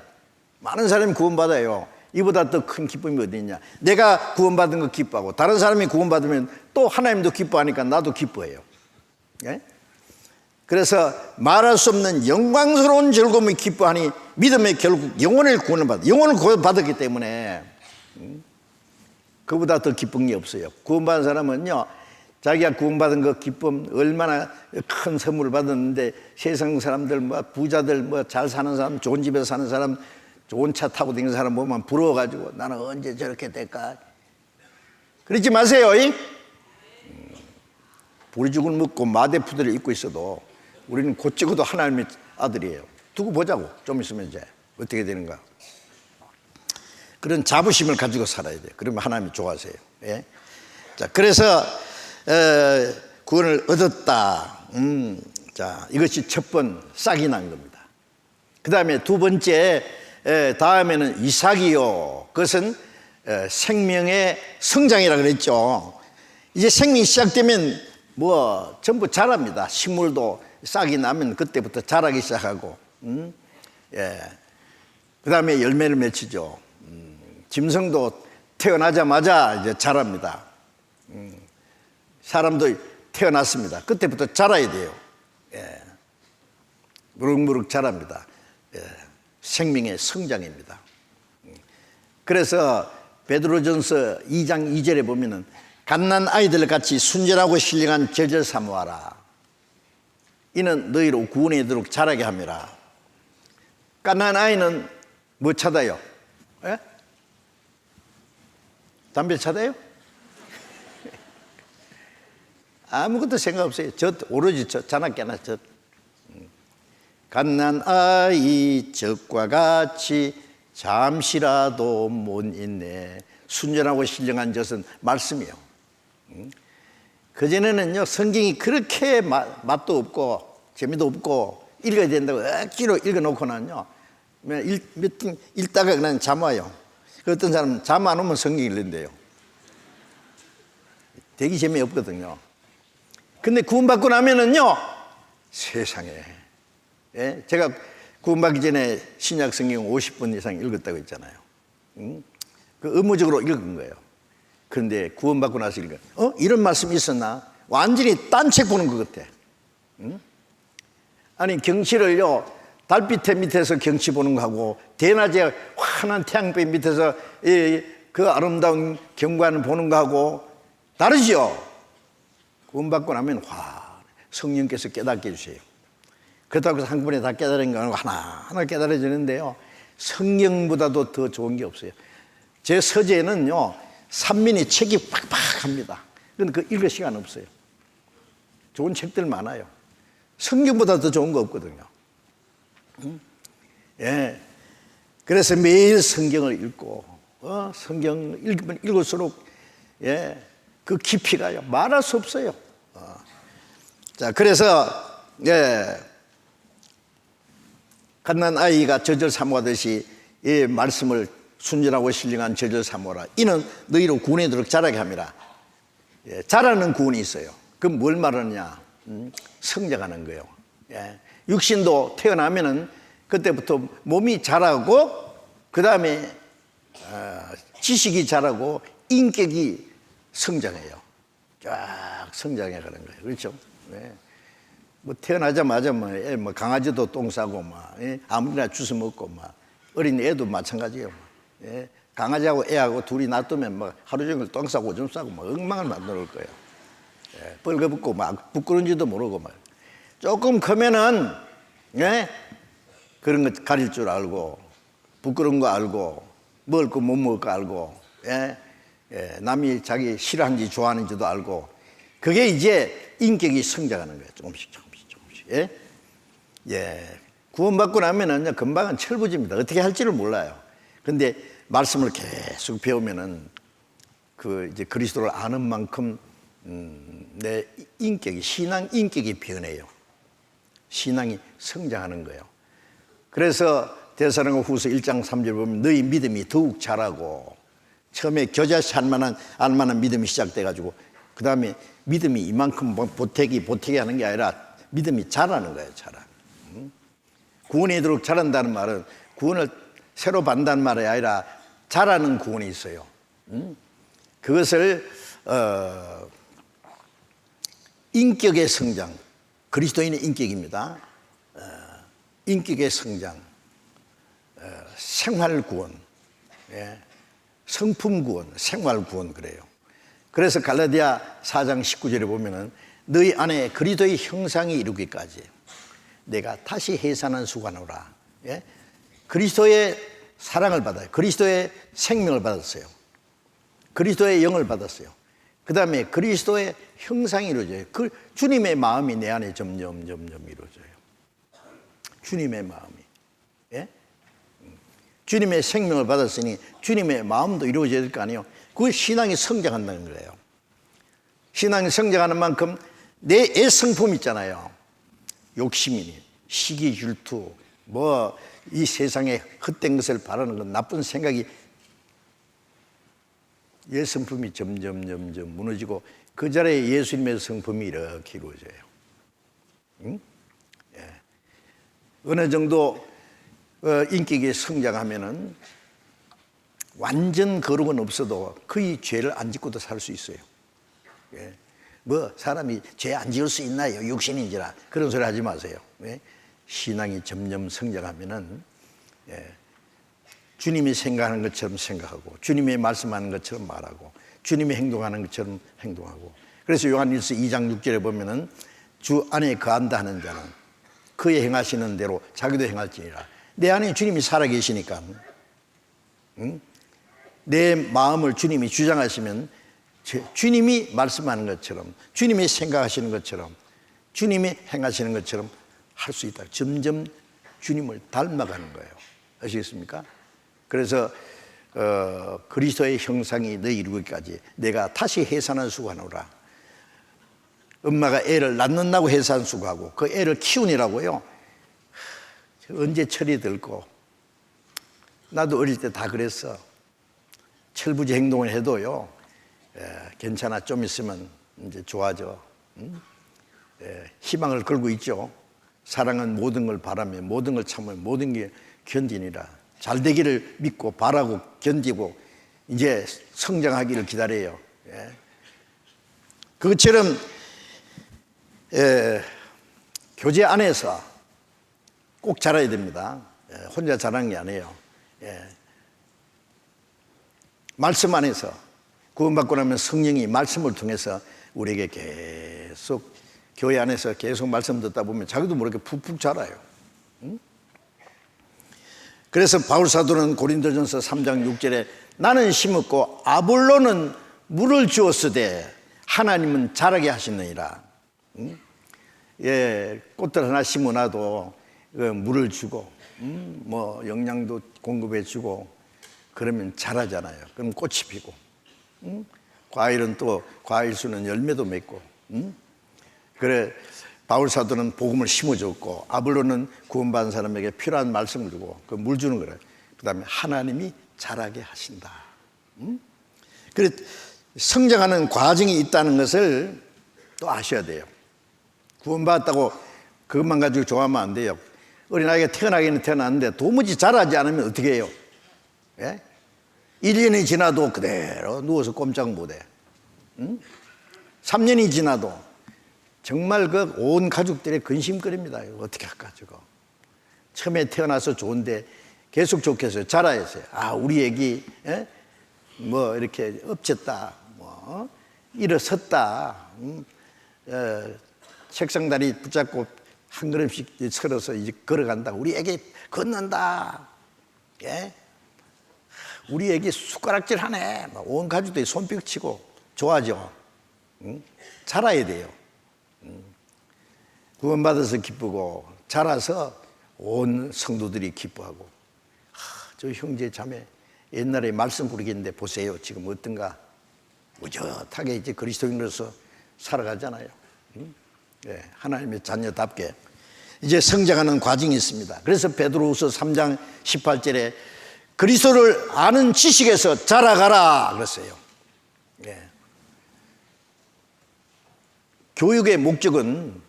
많은 사람이 구원받아요. 이보다 더 큰 기쁨이 어디 있냐. 내가 구원받은 거 기뻐하고 다른 사람이 구원받으면 또 하나님도 기뻐하니까 나도 기뻐해요. 그래서 말할 수 없는 영광스러운 즐거움이 기뻐하니 믿음의 결국 영혼을 구원을 받아. 영혼을 구원받았기 때문에 그보다 더 기쁜 게 없어요. 구원받은 사람은요, 자기가 구원받은 그 기쁨, 얼마나 큰 선물을 받았는데 세상 사람들, 뭐 부자들, 뭐 잘 사는 사람, 좋은 집에서 사는 사람, 좋은 차 타고 다니는 사람 보면 부러워가지고 나는 언제 저렇게 될까? 그러지 마세요. 보리죽을 먹고 마대푸들을 입고 있어도 우리는 곧 찍어도 하나님의 아들이에요. 두고 보자고. 좀 있으면 이제 어떻게 되는가. 그런 자부심을 가지고 살아야 돼요. 그러면 하나님이 좋아하세요. 자, 그래서 구원을 얻었다. 자, 이것이 첫 번 싹이 난 겁니다. 그 다음에 두 번째, 다음에는 이삭이요. 그것은 생명의 성장이라고 그랬죠. 이제 생명이 시작되면 뭐 전부 자랍니다. 식물도 싹이 나면 그때부터 자라기 시작하고, 그 다음에 열매를 맺히죠. 짐승도 태어나자마자 이제 자랍니다. 사람도 태어났습니다. 그때부터 자라야 돼요. 무럭무럭 자랍니다. 예, 생명의 성장입니다. 그래서 베드로전서 2장 2절에 보면은 갓난 아이들 같이 순전하고 신령한 젖을 사모하라. 이는 너희로 구원에 이르도록 자라게 함이라. 갓난 아이는 뭐 찾아요? 예? 담배 찾아요? 아무것도 생각 없어요. 오로지 자나깨나 젖. 갓난 아이 젖과 같이 잠시라도 못 있네. 순전하고 신령한 젖은 말씀이요. 그전에는요, 성경이 그렇게 맛도 없고 재미도 없고 읽어야 된다고 억지로 읽어놓고는요, 읽다가 그냥 잠 와요. 어떤 사람은 잠 안 오면 성경 읽는데요. 되게 재미없거든요. 근데 구원받고 나면은요, 세상에. 예? 제가 구원받기 전에 신약 성경 50번 이상 읽었다고 했잖아요. 그 의무적으로 읽은 거예요. 그런데 구원받고 나서 이런 말씀이 있었나? 완전히 딴 책 보는 것 같아. 아니, 경치를요, 달빛 밑에서 경치 보는 거하고 대낮에 환한 태양빛 밑에서 그 아름다운 경관을 보는 거하고 다르죠? 구원받고 나면 성령께서 깨닫게 해주세요. 그렇다고 해서 한꺼번에 다 깨달은 건 하나하나 깨달아지는데요, 성경보다도 더 좋은 게 없어요. 제 서재는요, 산민이 책이 팍팍합니다. 그런데 그 읽을 시간 없어요. 좋은 책들 많아요. 성경보다 더 좋은 거 없거든요. 예. 그래서 매일 성경을 읽고, 성경 읽으면 읽을수록, 예, 그 깊이가요, 말할 수 없어요. 자, 그래서, 예, 갓난 아이가 젖을 사모하듯이 이 말씀을 순전하고 신령한 젖을 사모하라. 이는 너희로 구원에 이르도록 자라게 함이라. 예, 자라는 구원이 있어요. 그럼 뭘 말하느냐? 성장하는 거예요. 예, 육신도 태어나면은 그때부터 몸이 자라고, 그 다음에 지식이 자라고 인격이 성장해요. 쫙 성장해 가는 거예요. 그렇죠? 네. 뭐 태어나자마자 뭐 강아지도 똥 싸고 아무나 주워 먹고 어린 애도 마찬가지예요. 예. 강아지하고 애하고 둘이 놔두면 하루 종일 똥 싸고 오줌 싸고 엉망을 만들어 놓을 거예요. 예. 벌거벗고 부끄러운지도 모르고 조금 크면은, 예? 그런 거 가릴 줄 알고, 부끄러운 거 알고, 먹을 거 못 먹을 거 알고, 예? 예. 남이 자기 싫어하는지 좋아하는지도 알고, 그게 이제 인격이 성장하는 거예요. 조금씩. 예? 예. 구원받고 나면은 금방은 철부지입니다. 어떻게 할지를 몰라요. 근데 말씀을 계속 배우면은 이제 그리스도를 아는 만큼 내 인격이, 신앙 인격이 변해요. 신앙이 성장하는 거예요. 그래서 데살로니가 후서 1장 3절 보면 너희 믿음이 더욱 자라고, 처음에 겨자씨 알만한 믿음이 시작돼가지고 그 다음에 믿음이 이만큼 보태기 하는 게 아니라 믿음이 자라는 거예요. 자라. 구원에 이르도록 자란다는 말은 구원을 새로 받는다는 말이 아니라 자라는 구원이 있어요. 그것을 인격의 성장, 그리스도인의 인격입니다. 인격의 성장, 생활 구원, 예. 성품 구원, 생활 구원 그래요. 그래서 갈라디아 4장 19절에 보면은 너희 안에 그리스도의 형상이 이루기까지 내가 다시 해산한 수고하노라. 예? 그리스도의 사랑을 받아요. 그리스도의 생명을 받았어요. 그리스도의 영을 받았어요. 그 다음에 그리스도의 형상이 이루어져요. 주님의 마음이 내 안에 점점 이루어져요. 주님의 마음이. 예? 주님의 생명을 받았으니 주님의 마음도 이루어져야 될 거 아니에요. 그게 신앙이 성장한다는 거예요. 신앙이 성장하는 만큼 내 애성품 있잖아요. 욕심이니, 시기, 질투, 이 세상에 헛된 것을 바라는 건 나쁜 생각이, 예성품이 점점 무너지고 그 자리에 예수님의 성품이 이렇게 이루어져요. 응? 예. 어느 정도 인격이 성장하면은 완전 거룩은 없어도 거의 죄를 안 짓고도 살 수 있어요. 예. 사람이 죄 안 지을 수 있나요? 육신인지라 그런 소리 하지 마세요. 예? 신앙이 점점 성장하면은 주님이 생각하는 것처럼 생각하고 주님이 말씀하는 것처럼 말하고 주님이 행동하는 것처럼 행동하고. 그래서 요한일서 2장 6절에 보면은 주 안에 거한다 하는 자는 그의 행하시는 대로 자기도 행할지니라. 내 안에 주님이 살아계시니까 내 마음을 주님이 주장하시면 주님이 말씀하는 것처럼 주님이 생각하시는 것처럼 주님이 행하시는 것처럼 할 수 있다. 점점 주님을 닮아가는 거예요. 아시겠습니까? 그래서 그리스도의 형상이 너희 이루기까지 내가 다시 해산한 수고하노라. 엄마가 애를 낳는다고 해산 수고하고 그 애를 키우니라고요. 언제 철이 들고, 나도 어릴 때 다 그랬어. 철부지 행동을 해도요, 괜찮아, 좀 있으면 이제 좋아져. 희망을 걸고 있죠. 사랑은 모든 걸 바라며 모든 걸 참으며 모든 게 견디니라. 잘 되기를 믿고 바라고 견디고 이제 성장하기를 기다려요. 그것처럼 교제 안에서 꼭 자라야 됩니다. 혼자 자라는 게 아니에요. 말씀 안에서 구원받고 나면 성령이 말씀을 통해서 우리에게 계속, 교회 안에서 계속 말씀 듣다 보면 자기도 모르게 푹푹 자라요. 그래서 바울 사도는 고린도전서 3장 6절에 나는 심었고 아볼로는 물을 주었으되 하나님은 자라게 하시느니라. 꽃들 하나 심어놔도 물을 주고 뭐 영양도 공급해 주고 그러면 자라잖아요. 그럼 꽃이 피고 과일은 또 과일 수는 열매도 맺고. 그래 바울 사도는 복음을 심어줬고 아볼로는 구원받은 사람에게 필요한 말씀을 주고 그 물 주는 거래요. 그 다음에 하나님이 자라게 하신다. 그래 성장하는 과정이 있다는 것을 또 아셔야 돼요. 구원받았다고 그것만 가지고 좋아하면 안 돼요. 어린아이가 태어나기는 태어났는데 도무지 자라지 않으면 어떻게 해요? 1년이 지나도 그대로 누워서 꼼짝 못해. 3년이 지나도 정말 그 온 가족들의 근심거립니다. 이거 어떻게 할까 저거. 처음에 태어나서 좋은데 계속 좋겠어요. 자라야지. 아 우리 애기 뭐 이렇게 엎쳤다, 뭐 일어섰다, 책상 다리 붙잡고 한 걸음씩 서러서 이제 걸어간다. 우리 애기 걷는다. 우리 애기 숟가락질 하네. 온 가족들이 손뼉치고 좋아하죠. 자라야 돼요. 구원받아서 기쁘고 자라서 온 성도들이 기뻐하고. 저 형제 자매 옛날에 말씀 부르겠는데 보세요. 지금 어떤가. 무젓하게 이제 그리스도인으로서 살아가잖아요. 하나님의 자녀답게 이제 성장하는 과정이 있습니다. 그래서 베드로후서 3장 18절에 그리스도를 아는 지식에서 자라가라 그랬어요. 교육의 목적은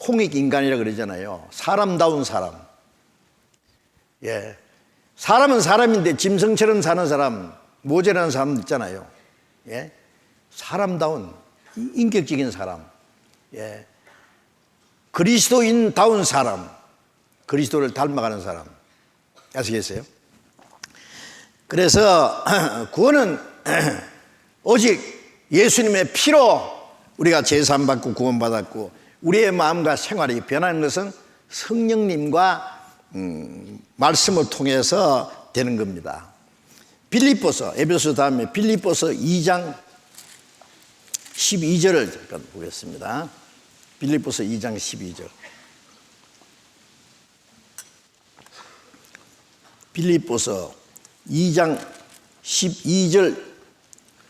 홍익인간이라 그러잖아요. 사람다운 사람. 사람은 사람인데 짐승처럼 사는 사람, 모자라는 사람 있잖아요. 사람다운 인격적인 사람. 그리스도인다운 사람, 그리스도를 닮아가는 사람. 아시겠어요? 그래서 구원은 오직 예수님의 피로 우리가 제사함받고 구원받았고 우리의 마음과 생활이 변하는 것은 성령님과 말씀을 통해서 되는 겁니다. 빌립보서, 에베소 다음에 빌립보서 2장 12절을 잠깐 보겠습니다. 빌립보서 2장 12절. 빌립보서 2장 12절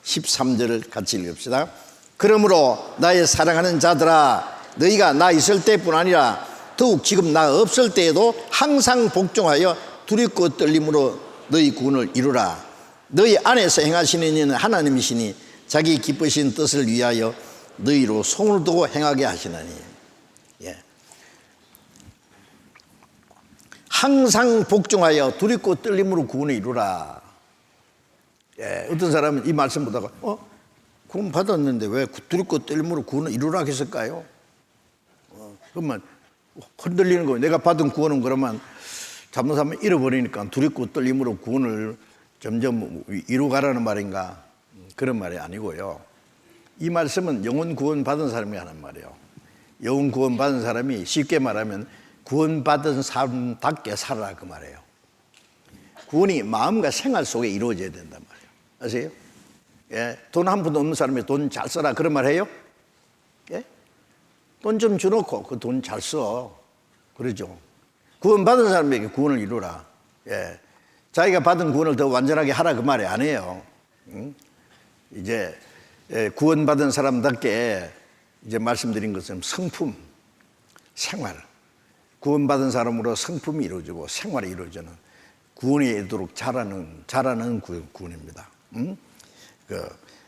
13절을 같이 읽읍시다. 그러므로 나의 사랑하는 자들아 너희가 나 있을 때뿐 아니라 더욱 지금 나 없을 때에도 항상 복종하여 두렵고 떨림으로 너희 구원을 이루라. 너희 안에서 행하시는 이는 하나님이시니 자기 기쁘신 뜻을 위하여 너희로 손을 두고 행하게 하시나니. 항상 복종하여 두렵고 떨림으로 구원을 이루라. 어떤 사람은 이 말씀 보다가 구원 받았는데 왜 두렵고 떨림으로 구원을 이루라 했을까요? 그러면 흔들리는 거예요. 내가 받은 구원은 그러면 잘못하면 잃어버리니까 두렵고 떨림으로 구원을 점점 이루가라는 말인가? 그런 말이 아니고요. 이 말씀은 영혼 구원 받은 사람이 하는 말이에요. 영혼 구원 받은 사람이 쉽게 말하면 구원 받은 사람답게 살아라 그 말이에요. 구원이 마음과 생활 속에 이루어져야 된단 말이에요. 아세요? 예, 돈 한 푼도 없는 사람이 돈 잘 써라 그런 말 해요? 예? 돈 좀 주놓고 그 돈 잘 써. 그러죠. 구원 받은 사람에게 구원을 이루라. 예. 자기가 받은 구원을 더 완전하게 하라 그 말이 아니에요. 이제 구원 받은 사람답게 이제 말씀드린 것처럼 성품, 생활, 구원 받은 사람으로 성품이 이루어지고 생활이 이루어지는 구원이 이루도록 자라는 구원입니다.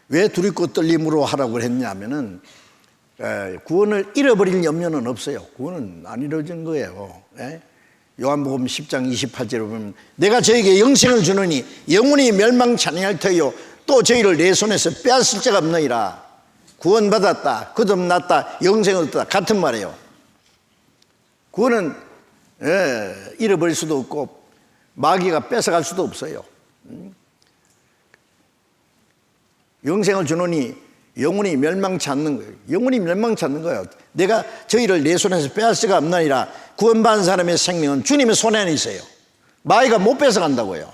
왜 두렵고 떨림으로 하라고 했냐면은 구원을 잃어버릴 염려는 없어요. 구원은 안 이루어진 거예요. 예? 요한복음 10장 28절에 보면 내가 저에게 영생을 주느니 영원히 멸망치 아니할 터요 또 저희를 내 손에서 빼앗을 자가 없느니라. 구원받았다, 거듭났다, 영생을 얻었다 같은 말이에요. 구원은 잃어버릴 수도 없고 마귀가 뺏어갈 수도 없어요. 영생을 주느니 영원히 멸망치 않는 거예요. 영원히 멸망치 않는 거예요. 내가 저희를 내 손에서 빼앗을 수가 없나니라. 구원받은 사람의 생명은 주님의 손에 안에 있어요. 마귀가 못 뺏어간다고요.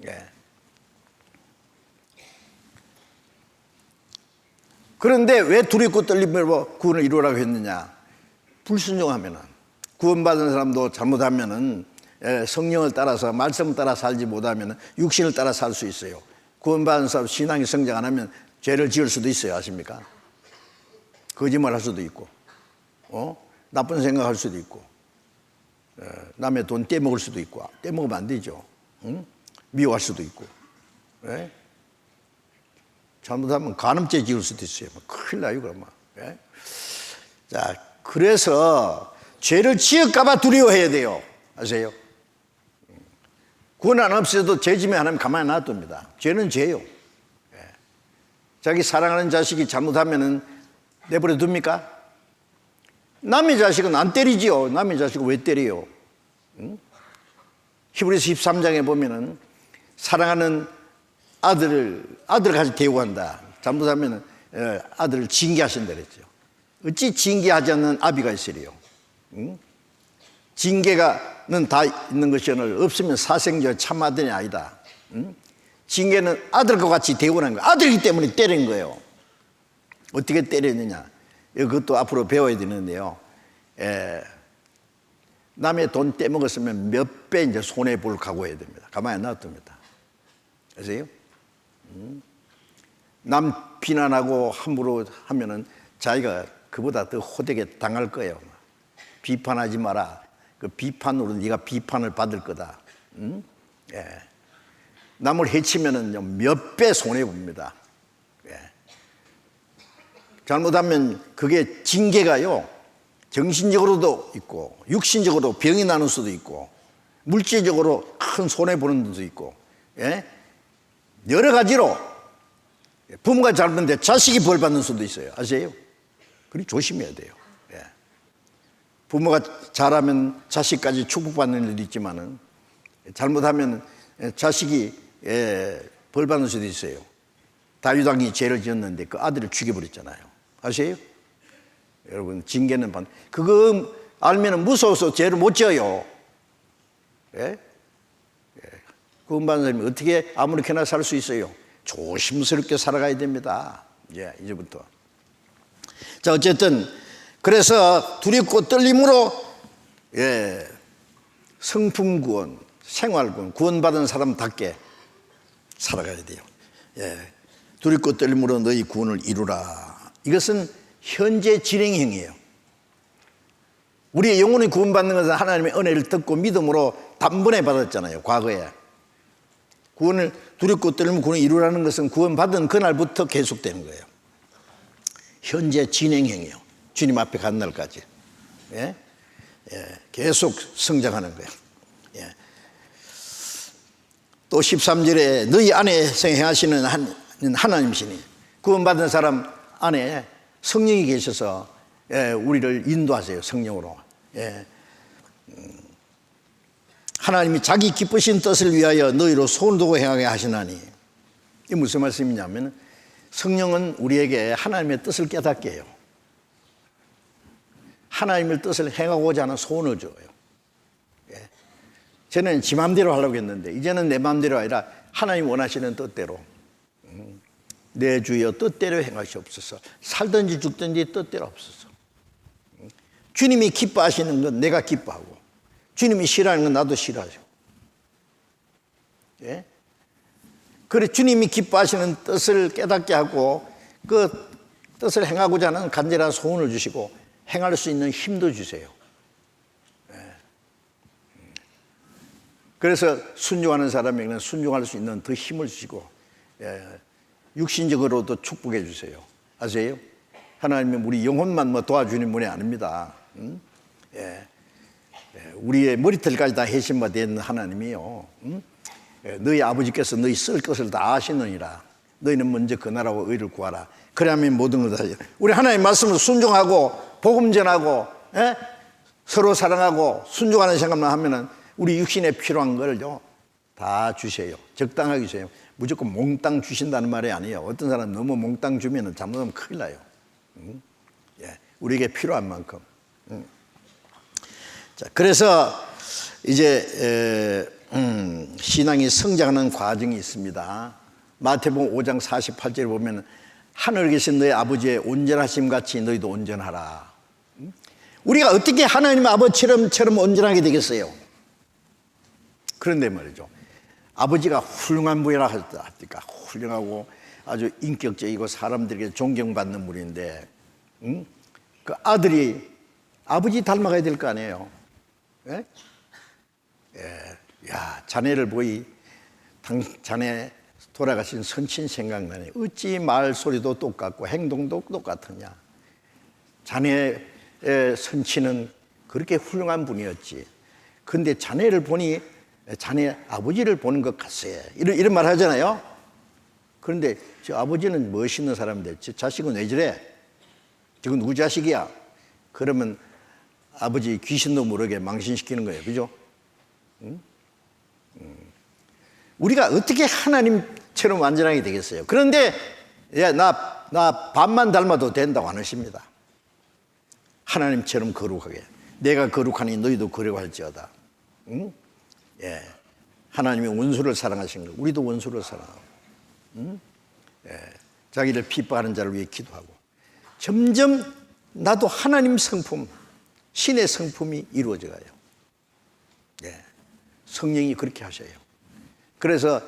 예. 그런데 왜 두렵고 떨림으로 구원을 이루라고 했느냐? 불순종하면은 구원받은 사람도 잘못하면은 성령을 따라서 말씀을 따라 살지 못하면 육신을 따라 살 수 있어요. 구원받은 사람 신앙이 성장 안 하면 죄를 지을 수도 있어요. 아십니까? 거짓말 할 수도 있고 나쁜 생각할 수도 있고 남의 돈 떼먹을 수도 있고 떼먹으면 안 되죠. 미워할 수도 있고 잘못하면 간음죄 지을 수도 있어요. 큰일 나요 그러면. 자, 그래서 죄를 지을까 봐 두려워해야 돼요. 아세요? 구원 안 없어도 죄 지면 하나님 가만히 놔둡니다. 죄는 죄요. 자기 사랑하는 자식이 잘못하면은 내버려 둡니까? 남의 자식은 안 때리지요. 남의 자식은 왜 때려요? 히브리서 13장에 보면은 사랑하는 아들을 같이 대우한다. 잘못하면 아들을 징계하신다 그랬죠. 어찌 징계하지 않는 아비가 있으리요? 징계가는 다 있는 것이오늘 없으면 사생자 참 아들이 아니다. 징계는 아들과 같이 대우하는 거예요. 아들이기 때문에 때린 거예요. 어떻게 때렸느냐? 그것도 앞으로 배워야 되는데요. 남의 돈 떼먹었으면 몇 배 이제 손해볼 각오해야 됩니다. 가만히 안 놔둡니다. 아세요? 남 비난하고 함부로 하면은 자기가 그보다 더 호되게 당할 거예요. 비판하지 마라. 그 비판으로 네가 비판을 받을 거다. 남을 해치면은 몇 배 손해 봅니다. 잘못하면 그게 징계가요. 정신적으로도 있고 육신적으로 병이 나는 수도 있고 물질적으로 큰 손해 보는 수도 있고 여러 가지로 부모가 잘못했는데 자식이 벌 받는 수도 있어요. 아세요? 그리 조심해야 돼요. 부모가 잘하면 자식까지 축복받는 일도 있지만은 잘못하면 자식이 벌 받는 수도 있어요. 다윗 왕이 죄를 지었는데 그 아들을 죽여버렸잖아요. 아세요? 여러분 징계는 그거 알면은 무서워서 죄를 못 지어요. 구원받은 사람이 어떻게 아무렇게나 살 수 있어요? 조심스럽게 살아가야 됩니다. 이제부터. 자, 어쨌든 그래서 두렵고 떨림으로 성품 구원, 생활 구원, 구원받은 사람답게 살아가야 돼요. 두렵고 떨림으로 너희 구원을 이루라. 이것은 현재 진행형이에요. 우리의 영혼이 구원받는 것은 하나님의 은혜를 듣고 믿음으로 단번에 받았잖아요. 과거에. 구원을 두렵고 떨리면 구원을 이루라는 것은 구원받은 그날부터 계속되는 거예요. 현재 진행형이에요. 주님 앞에 간 날까지. 계속 성장하는 거예요. 또 13절에 너희 안에 행하시는 하나님이시니 구원받은 사람 안에 성령이 계셔서 우리를 인도하세요. 성령으로. 하나님이 자기 기쁘신 뜻을 위하여 너희로 손을 두고 행하게 하시나니, 이게 무슨 말씀이냐면 성령은 우리에게 하나님의 뜻을 깨닫게 해요. 하나님의 뜻을 행하고자 하는 소원을 줘요. 저는 지 마음대로 하려고 했는데 이제는 내 마음대로 아니라 하나님 원하시는 뜻대로, 내 주여 뜻대로 행하시옵소서. 살든지 죽든지 뜻대로 없어서. 주님이 기뻐하시는 건 내가 기뻐하고, 주님이 싫어하는 건 나도 싫어하죠. 그래, 주님이 기뻐하시는 뜻을 깨닫게 하고 그 뜻을 행하고자 하는 간절한 소원을 주시고 행할 수 있는 힘도 주세요. 그래서 순종하는 사람에게는 순종할 수 있는 더 힘을 주시고, 육신적으로도 축복해 주세요. 아세요? 하나님은 우리 영혼만 도와주는 분이 아닙니다. 우리의 머리털까지 다 해신받은 하나님이요. 너희 아버지께서 너희 쓸 것을 다 아시느니라. 너희는 먼저 그 나라와 의를 구하라. 그래야만 모든 것을 하죠. 우리 하나님 말씀을 순종하고 복음 전하고 서로 사랑하고 순종하는 생각만 하면은 우리 육신에 필요한 걸요 다 주세요. 적당하게 주세요. 무조건 몽땅 주신다는 말이 아니에요. 어떤 사람 너무 몽땅 주면은 잘못하면 큰일 나요. 우리에게 필요한 만큼. 자, 그래서 이제 신앙이 성장하는 과정이 있습니다. 마태복음 5장 48절에 보면 하늘에 계신 너희 아버지의 온전하심 같이 너희도 온전하라. 우리가 어떻게 하나님 아버지처럼 온전하게 되겠어요? 그런데 말이죠, 아버지가 훌륭한 분이라 할까, 훌륭하고 아주 인격적이고 사람들에게 존경받는 분인데, 그 아들이 아버지 닮아가야 될 거 아니에요. 야, 자네를 보이 자네 돌아가신 선친 생각나네. 어찌 말소리도 똑같고 행동도 똑같으냐. 자네의 선친은 그렇게 훌륭한 분이었지. 근데 자네를 보니 자네 아버지를 보는 것 같세. 이런 말 하잖아요. 그런데 저 아버지는 멋있는 사람인데 저 자식은 왜 저래? 저건 누구 자식이야? 그러면 아버지 귀신도 모르게 망신시키는 거예요. 그죠? 우리가 어떻게 하나님처럼 완전하게 되겠어요? 그런데 나 반만 닮아도 된다고 안 하십니다. 하나님처럼 거룩하게. 내가 거룩하니 너희도 거룩할지어다. 하나님이 원수를 사랑하신 거, 우리도 원수를 사랑하고, 자기를 핍박하는 자를 위해 기도하고, 점점 나도 하나님 성품, 신의 성품이 이루어져 가요. 성령이 그렇게 하셔요. 그래서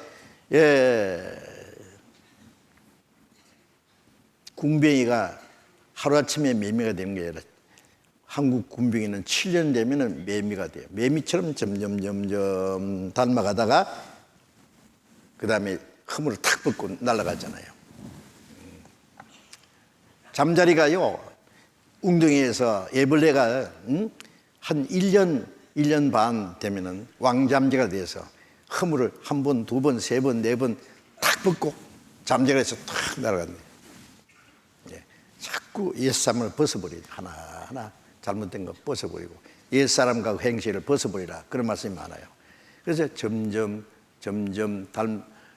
군병이가 하루아침에 매미가 되는 게 아니라 한국 군병이는 7년 되면 매미가 돼요. 매미처럼 점점 닮아가다가 그 다음에 허물을 탁 벗고 날아가잖아요. 잠자리가요, 웅덩이에서 애벌레가 한 1년 반 되면은 왕잠재가 돼서 허물을 한 번, 두 번, 세 번, 네 번 탁 벗고 잠재가 돼서 탁 날아간대요. 자꾸 옛사람을 벗어버리고 하나하나 잘못된 거 벗어버리고 옛사람과 행실을 벗어버리라, 그런 말씀이 많아요. 그래서 점점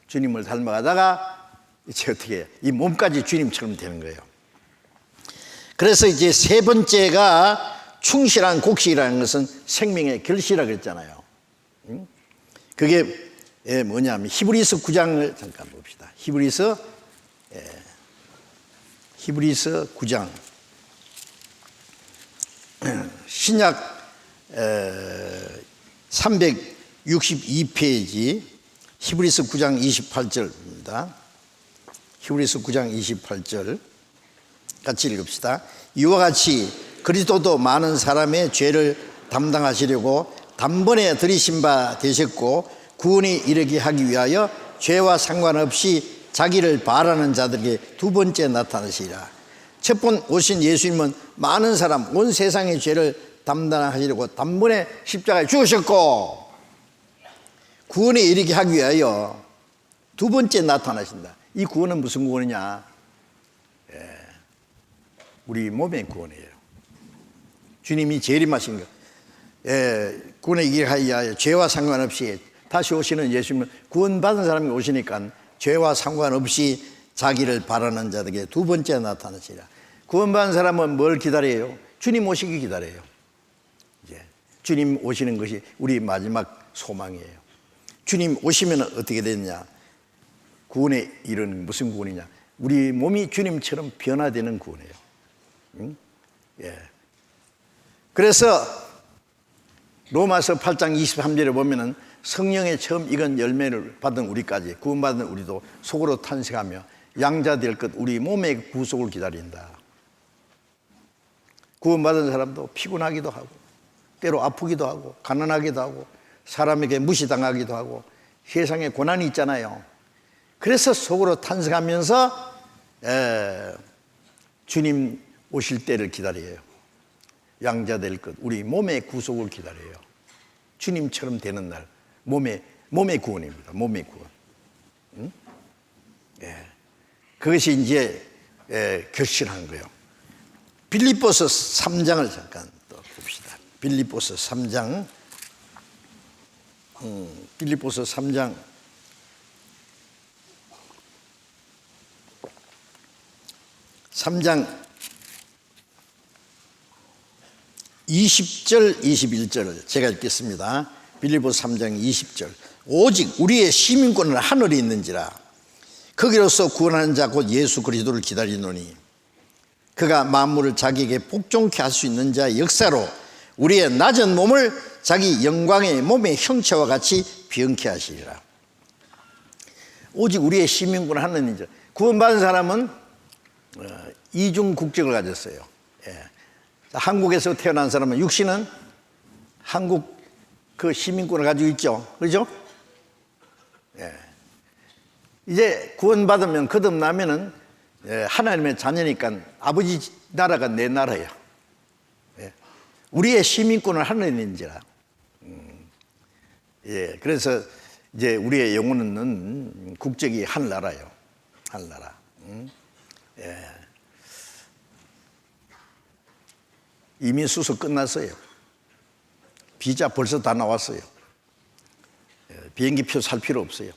주님을 닮아가다가 이제 어떻게 해요? 이 몸까지 주님처럼 되는 거예요. 그래서 이제 세 번째가 충실한 곡식이라는 것은 생명의 결실이라고 그랬잖아요. 그게 뭐냐면 히브리서 9장을 잠깐 봅시다. 히브리서 9장 신약 362페이지 히브리서 9장 28절입니다. 히브리서 9장 28절 같이 읽읍시다. 이와 같이 그리스도도 많은 사람의 죄를 담당하시려고 단번에 들이신 바 되셨고 구원이 이르게 하기 위하여 죄와 상관없이 자기를 바라는 자들에게 두 번째 나타나시리라. 첫 번 오신 예수님은 많은 사람, 온 세상의 죄를 담당하시려고 단번에 십자가에 죽으셨고 구원에 이르게 하기 위하여 두 번째 나타나신다. 이 구원은 무슨 구원이냐? 우리 몸의 구원이에요. 주님이 재림하신 것. 구원에 이르게 하여 죄와 상관없이 다시 오시는 예수님은 구원받은 사람이 오시니까 죄와 상관없이 자기를 바라는 자들에게 두 번째 나타나시라. 구원받은 사람은 뭘 기다려요? 주님 오시기 기다려요. 주님 오시는 것이 우리 마지막 소망이에요. 주님 오시면 어떻게 되느냐? 구원에 이르는 무슨 구원이냐? 우리 몸이 주님처럼 변화되는 구원이에요. 응? 그래서 로마서 8장 23절에 보면은 성령의 처음 익은 열매를 받은 우리까지 구원받은 우리도 속으로 탄식하며 양자 될 것 우리 몸의 구속을 기다린다. 구원받은 사람도 피곤하기도 하고 때로 아프기도 하고 가난하기도 하고 사람에게 무시당하기도 하고 세상에 고난이 있잖아요. 그래서 속으로 탄식하면서 주님 오실 때를 기다려요. 양자 될 것 우리 몸의 구속을 기다려요. 주님처럼 되는 날 몸의 구원입니다. 몸의 구원. 응? 그것이 이제 결실한 거예요. 빌립보서 3장을 잠깐 또 봅시다. 빌립보서 3장. 빌립보서 3장 20절 21절을 제가 읽겠습니다. 빌립보서 3장 20절. 오직 우리의 시민권은 하늘에 있는지라 거기로서 구원하는 자 곧 예수 그리스도를 기다리노니 그가 만물을 자기에게 복종케 할 수 있는 자의 역사로 우리의 낮은 몸을 자기 영광의 몸의 형체와 같이 변케 하시리라. 오직 우리의 시민권은 하늘에 있는지라. 구원받은 사람은 이중 국적을 가졌어요. 한국에서 태어난 사람은 육신은 한국 그 시민권을 가지고 있죠. 그렇죠? 이제 구원받으면 거듭나면은 하나님의 자녀니까 아버지 나라가 내 나라예요. 우리의 시민권을 하늘에 있는지라. 그래서 이제 우리의 영혼은 국적이 하늘나라예요. 하늘나라. 이미 수속 끝났어요. 비자 벌써 다 나왔어요. 비행기표 살 필요 없어요.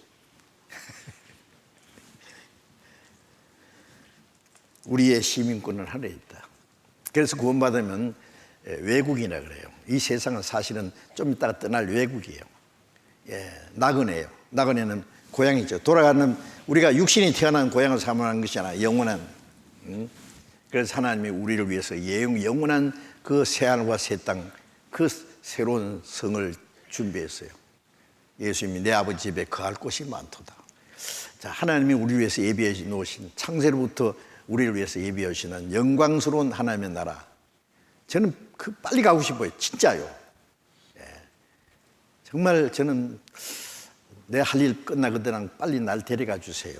우리의 시민권은 하늘에 있다. 그래서 구원받으면 외국이라 그래요. 이 세상은 사실은 좀 이따가 떠날 외국이에요. 나그네예요. 나그네는 고향이죠. 돌아가는 우리가 육신이 태어난 고향을 사모하는 것이잖아요. 영원한. 그래서 하나님이 우리를 위해서 영원한 그 새하늘과 새 땅, 그 새로운 성을 준비했어요. 예수님이 내 아버지 집에 거할 곳이 많도다. 자, 하나님이 우리를 위해서 예비해 놓으신 창세로부터 우리를 위해서 예비해 주시는 영광스러운 하나님의 나라. 저는 빨리 가고 싶어요. 진짜요. 정말 저는 내 할 일 끝나거든 빨리 날 데려가 주세요.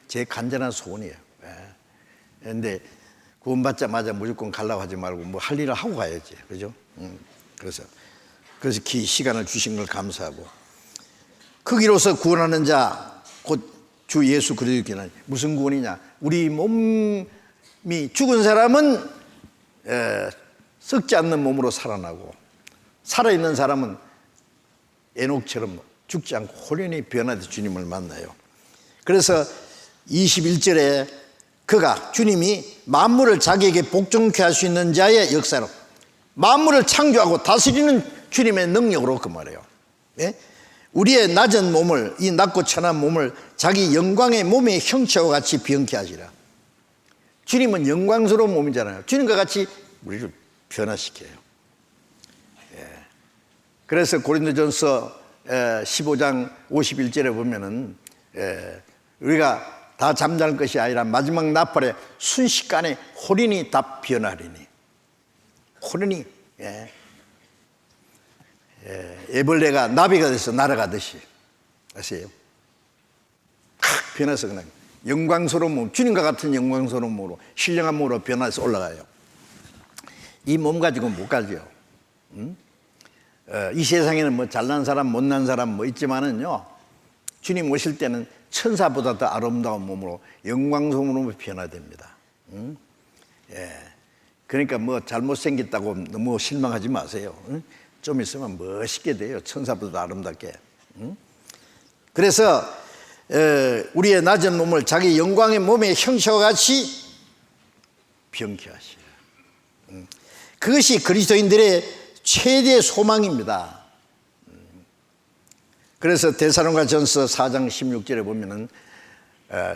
제 간절한 소원이에요. 그런데 구원받자마자 무조건 가려고 하지 말고 뭐 할 일을 하고 가야지. 그죠? 그래서 시간을 주신 걸 감사하고 거기로서 구원하는 자 곧 주 예수 그리스도께는 무슨 구원이냐? 우리 몸이 죽은 사람은 썩지 않는 몸으로 살아나고 살아있는 사람은 에녹처럼 죽지 않고 호련히 변화된 주님을 만나요. 그래서 21절에 그가 주님이 만물을 자기에게 복종케 할 수 있는 자의 역사로 만물을 창조하고 다스리는 주님의 능력으로 그 말이에요. 우리의 낮은 몸을 이 낮고 천한 몸을 자기 영광의 몸의 형체와 같이 변케 하시라. 주님은 영광스러운 몸이잖아요. 주님과 같이 우리를 변화시켜요. 그래서 고린도전서 15장 51절에 보면은 우리가 다 잠잘 것이 아니라 마지막 나팔에 순식간에 호련히 다 변하리니. 호련히. 애벌레가 나비가 돼서 날아가듯이. 아세요? 탁 변해서 그냥 영광스러운 몸, 주님과 같은 영광스러운 몸으로 신령한 몸으로 변해서 올라가요. 이 몸 가지고 못 가죠. 이 세상에는 뭐 잘난 사람 못난 사람 뭐 있지만은요, 주님 오실 때는 천사보다 더 아름다운 몸으로 영광스러운 몸으로 변화됩니다. 그러니까 뭐 잘못생겼다고 너무 실망하지 마세요. 응? 좀 있으면 멋있게 돼요. 천사보다 아름답게. 응? 그래서 우리의 낮은 몸을 자기 영광의 몸의 형체와 같이 병쾌하시라. 그것이 그리스도인들의 최대 소망입니다. 그래서 데살로니가전서 4장 16절에 보면은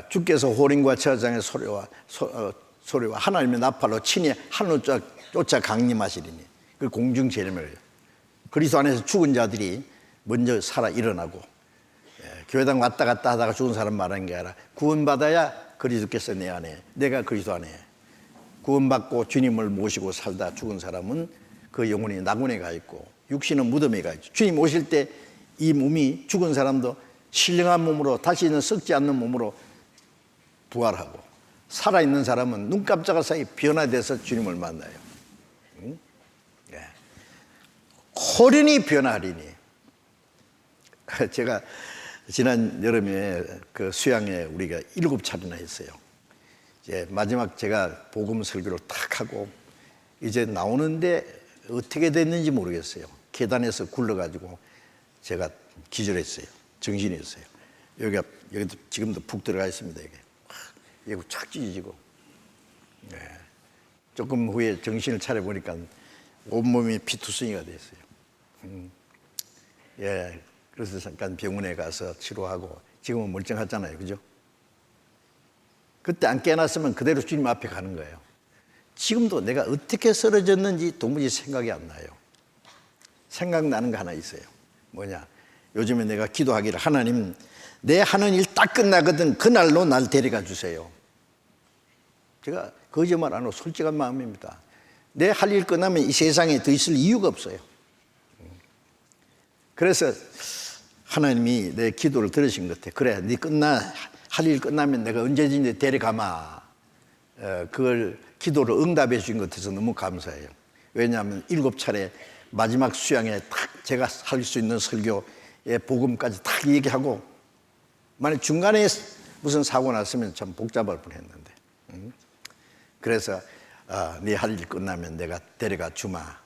주께서 호령과 저장의 소리와 하나님의 나팔로 친히 하늘을 쫓아 강림하시리니 그 공중 재림을 그리스도 안에서 죽은 자들이 먼저 살아 일어나고 교회당 왔다 갔다 하다가 죽은 사람 말하는 게 아니라 구원받아야 그리스도께서 내 안에 내가 그리스도 안에 구원받고 주님을 모시고 살다 죽은 사람은 그 영혼이 낙원에 가 있고 육신은 무덤에 가 있죠. 주님 오실 때 이 몸이 죽은 사람도 신령한 몸으로 다시는 썩지 않는 몸으로 부활하고 살아있는 사람은 눈 깜짝할 사이 변화돼서 주님을 만나요. 응? 예. 호련히 변화하리니. 제가 지난 여름에 그 수양에 우리가 7차례나 했어요. 이제 마지막 제가 복음 설교를 탁 하고 이제 나오는데 어떻게 됐는지 모르겠어요. 계단에서 굴러가지고 제가 기절했어요. 정신이 없어요. 여기도 지금도 푹 들어가 있습니다. 이게 착 찢어지고. 네. 조금 후에 정신을 차려보니까 온몸이 피투성이가 됐어요. 예. 그래서 잠깐 병원에 가서 치료하고 지금은 멀쩡하잖아요. 그죠? 그때 안 깨어났으면 그대로 주님 앞에 가는 거예요. 지금도 내가 어떻게 쓰러졌는지 도무지 생각이 안 나요. 생각나는 거 하나 있어요. 뭐냐? 요즘에 내가 기도하기를 하나님 내 하는 일 딱 끝나거든 그날로 날 데려가 주세요. 제가 거짓말 안 하고 솔직한 마음입니다. 내 할 일 끝나면 이 세상에 더 있을 이유가 없어요. 그래서 하나님이 내 기도를 들으신 것 같아. 그래, 네 할 일 끝나면 내가 언제든지 데려가마. 그걸 기도를 응답해 주신 것 같아서 너무 감사해요. 왜냐하면 7차례 마지막 수양에 딱 제가 할 수 있는 설교의 복음까지 딱 얘기하고 만약 중간에 무슨 사고 났으면 참 복잡할 뻔했는데 그래서 네 할 일 끝나면 내가 데려가 주마.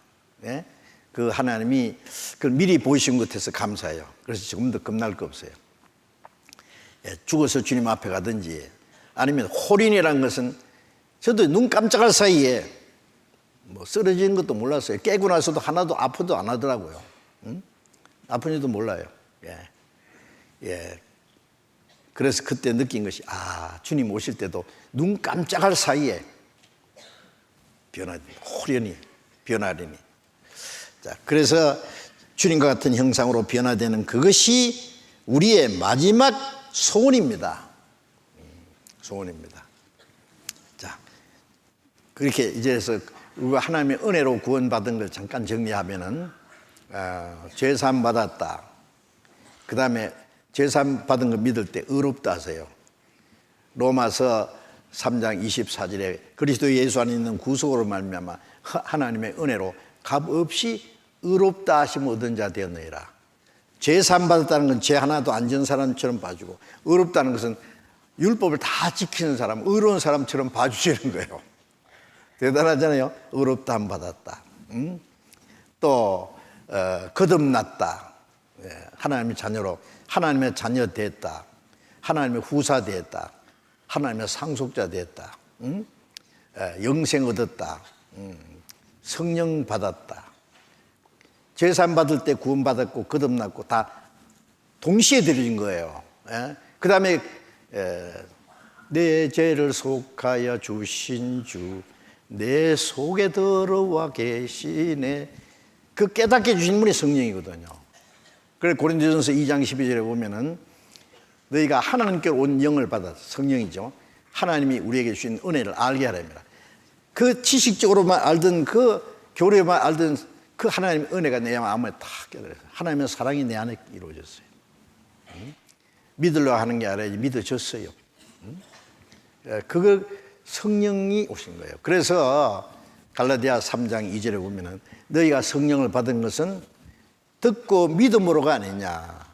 예? 그 하나님이 그걸 미리 보이신 것 같아서 감사해요. 그래서 지금도 겁날 거 없어요. 예, 죽어서 주님 앞에 가든지 아니면 홀인이라는 것은 저도 눈 깜짝할 사이에 뭐 쓰러지는 것도 몰랐어요. 깨고 나서도 하나도 아프도 안 하더라고요. 응? 아픈지도 몰라요. 예. 예. 그래서 그때 느낀 것이 주님 오실 때도 눈 깜짝할 사이에 호련히 변화되니. 자, 그래서 주님과 같은 형상으로 변화되는 그것이 우리의 마지막 소원입니다. 소원입니다. 자, 그렇게 이제서 우리가 하나님의 은혜로 구원받은 걸 잠깐 정리하면은 죄사함 받았다. 그 다음에 죄사함 받은 거 믿을 때 의롭다 하세요. 로마서 3장 24절에 그리스도 예수 안에 있는 구속으로 말미암아 하나님의 은혜로 값없이 의롭다 하심 얻은 자 되었느니라. 죄사함 받았다는 건 죄 하나도 안 지은 사람처럼 봐주고 의롭다는 것은 율법을 다 지키는 사람, 의로운 사람처럼 봐주시는 거예요. 대단하잖아요. 의롭다함 받았다. 또 거듭났다. 하나님의 자녀로 하나님의 자녀 됐다. 하나님의 후사 됐다. 하나님의 상속자 됐다. 영생 얻었다. 성령 받았다. 죄사함 받을 때 구원받았고 거듭났고 다 동시에 드려진 거예요. 그 다음에 내 죄를 속하여 주신 주 내 속에 들어와 계시네. 그 깨닫게 해주신 분이 성령이거든요. 그래서 고린도전서 2장 12절에 보면은 너희가 하나님께로 온 영을 받아 성령이죠. 하나님이 우리에게 주신 은혜를 알게 하랍니다. 그 지식적으로만 알던 그 교리만 알던 그 하나님의 은혜가 내 마음에 다 깨달았어요. 하나님의 사랑이 내 안에 이루어졌어요. 믿으려고 하는 게 아니라 믿어졌어요. 그걸 성령이 오신 거예요. 그래서 갈라디아 3장 2절에 보면은 너희가 성령을 받은 것은 듣고 믿음으로가 아니냐.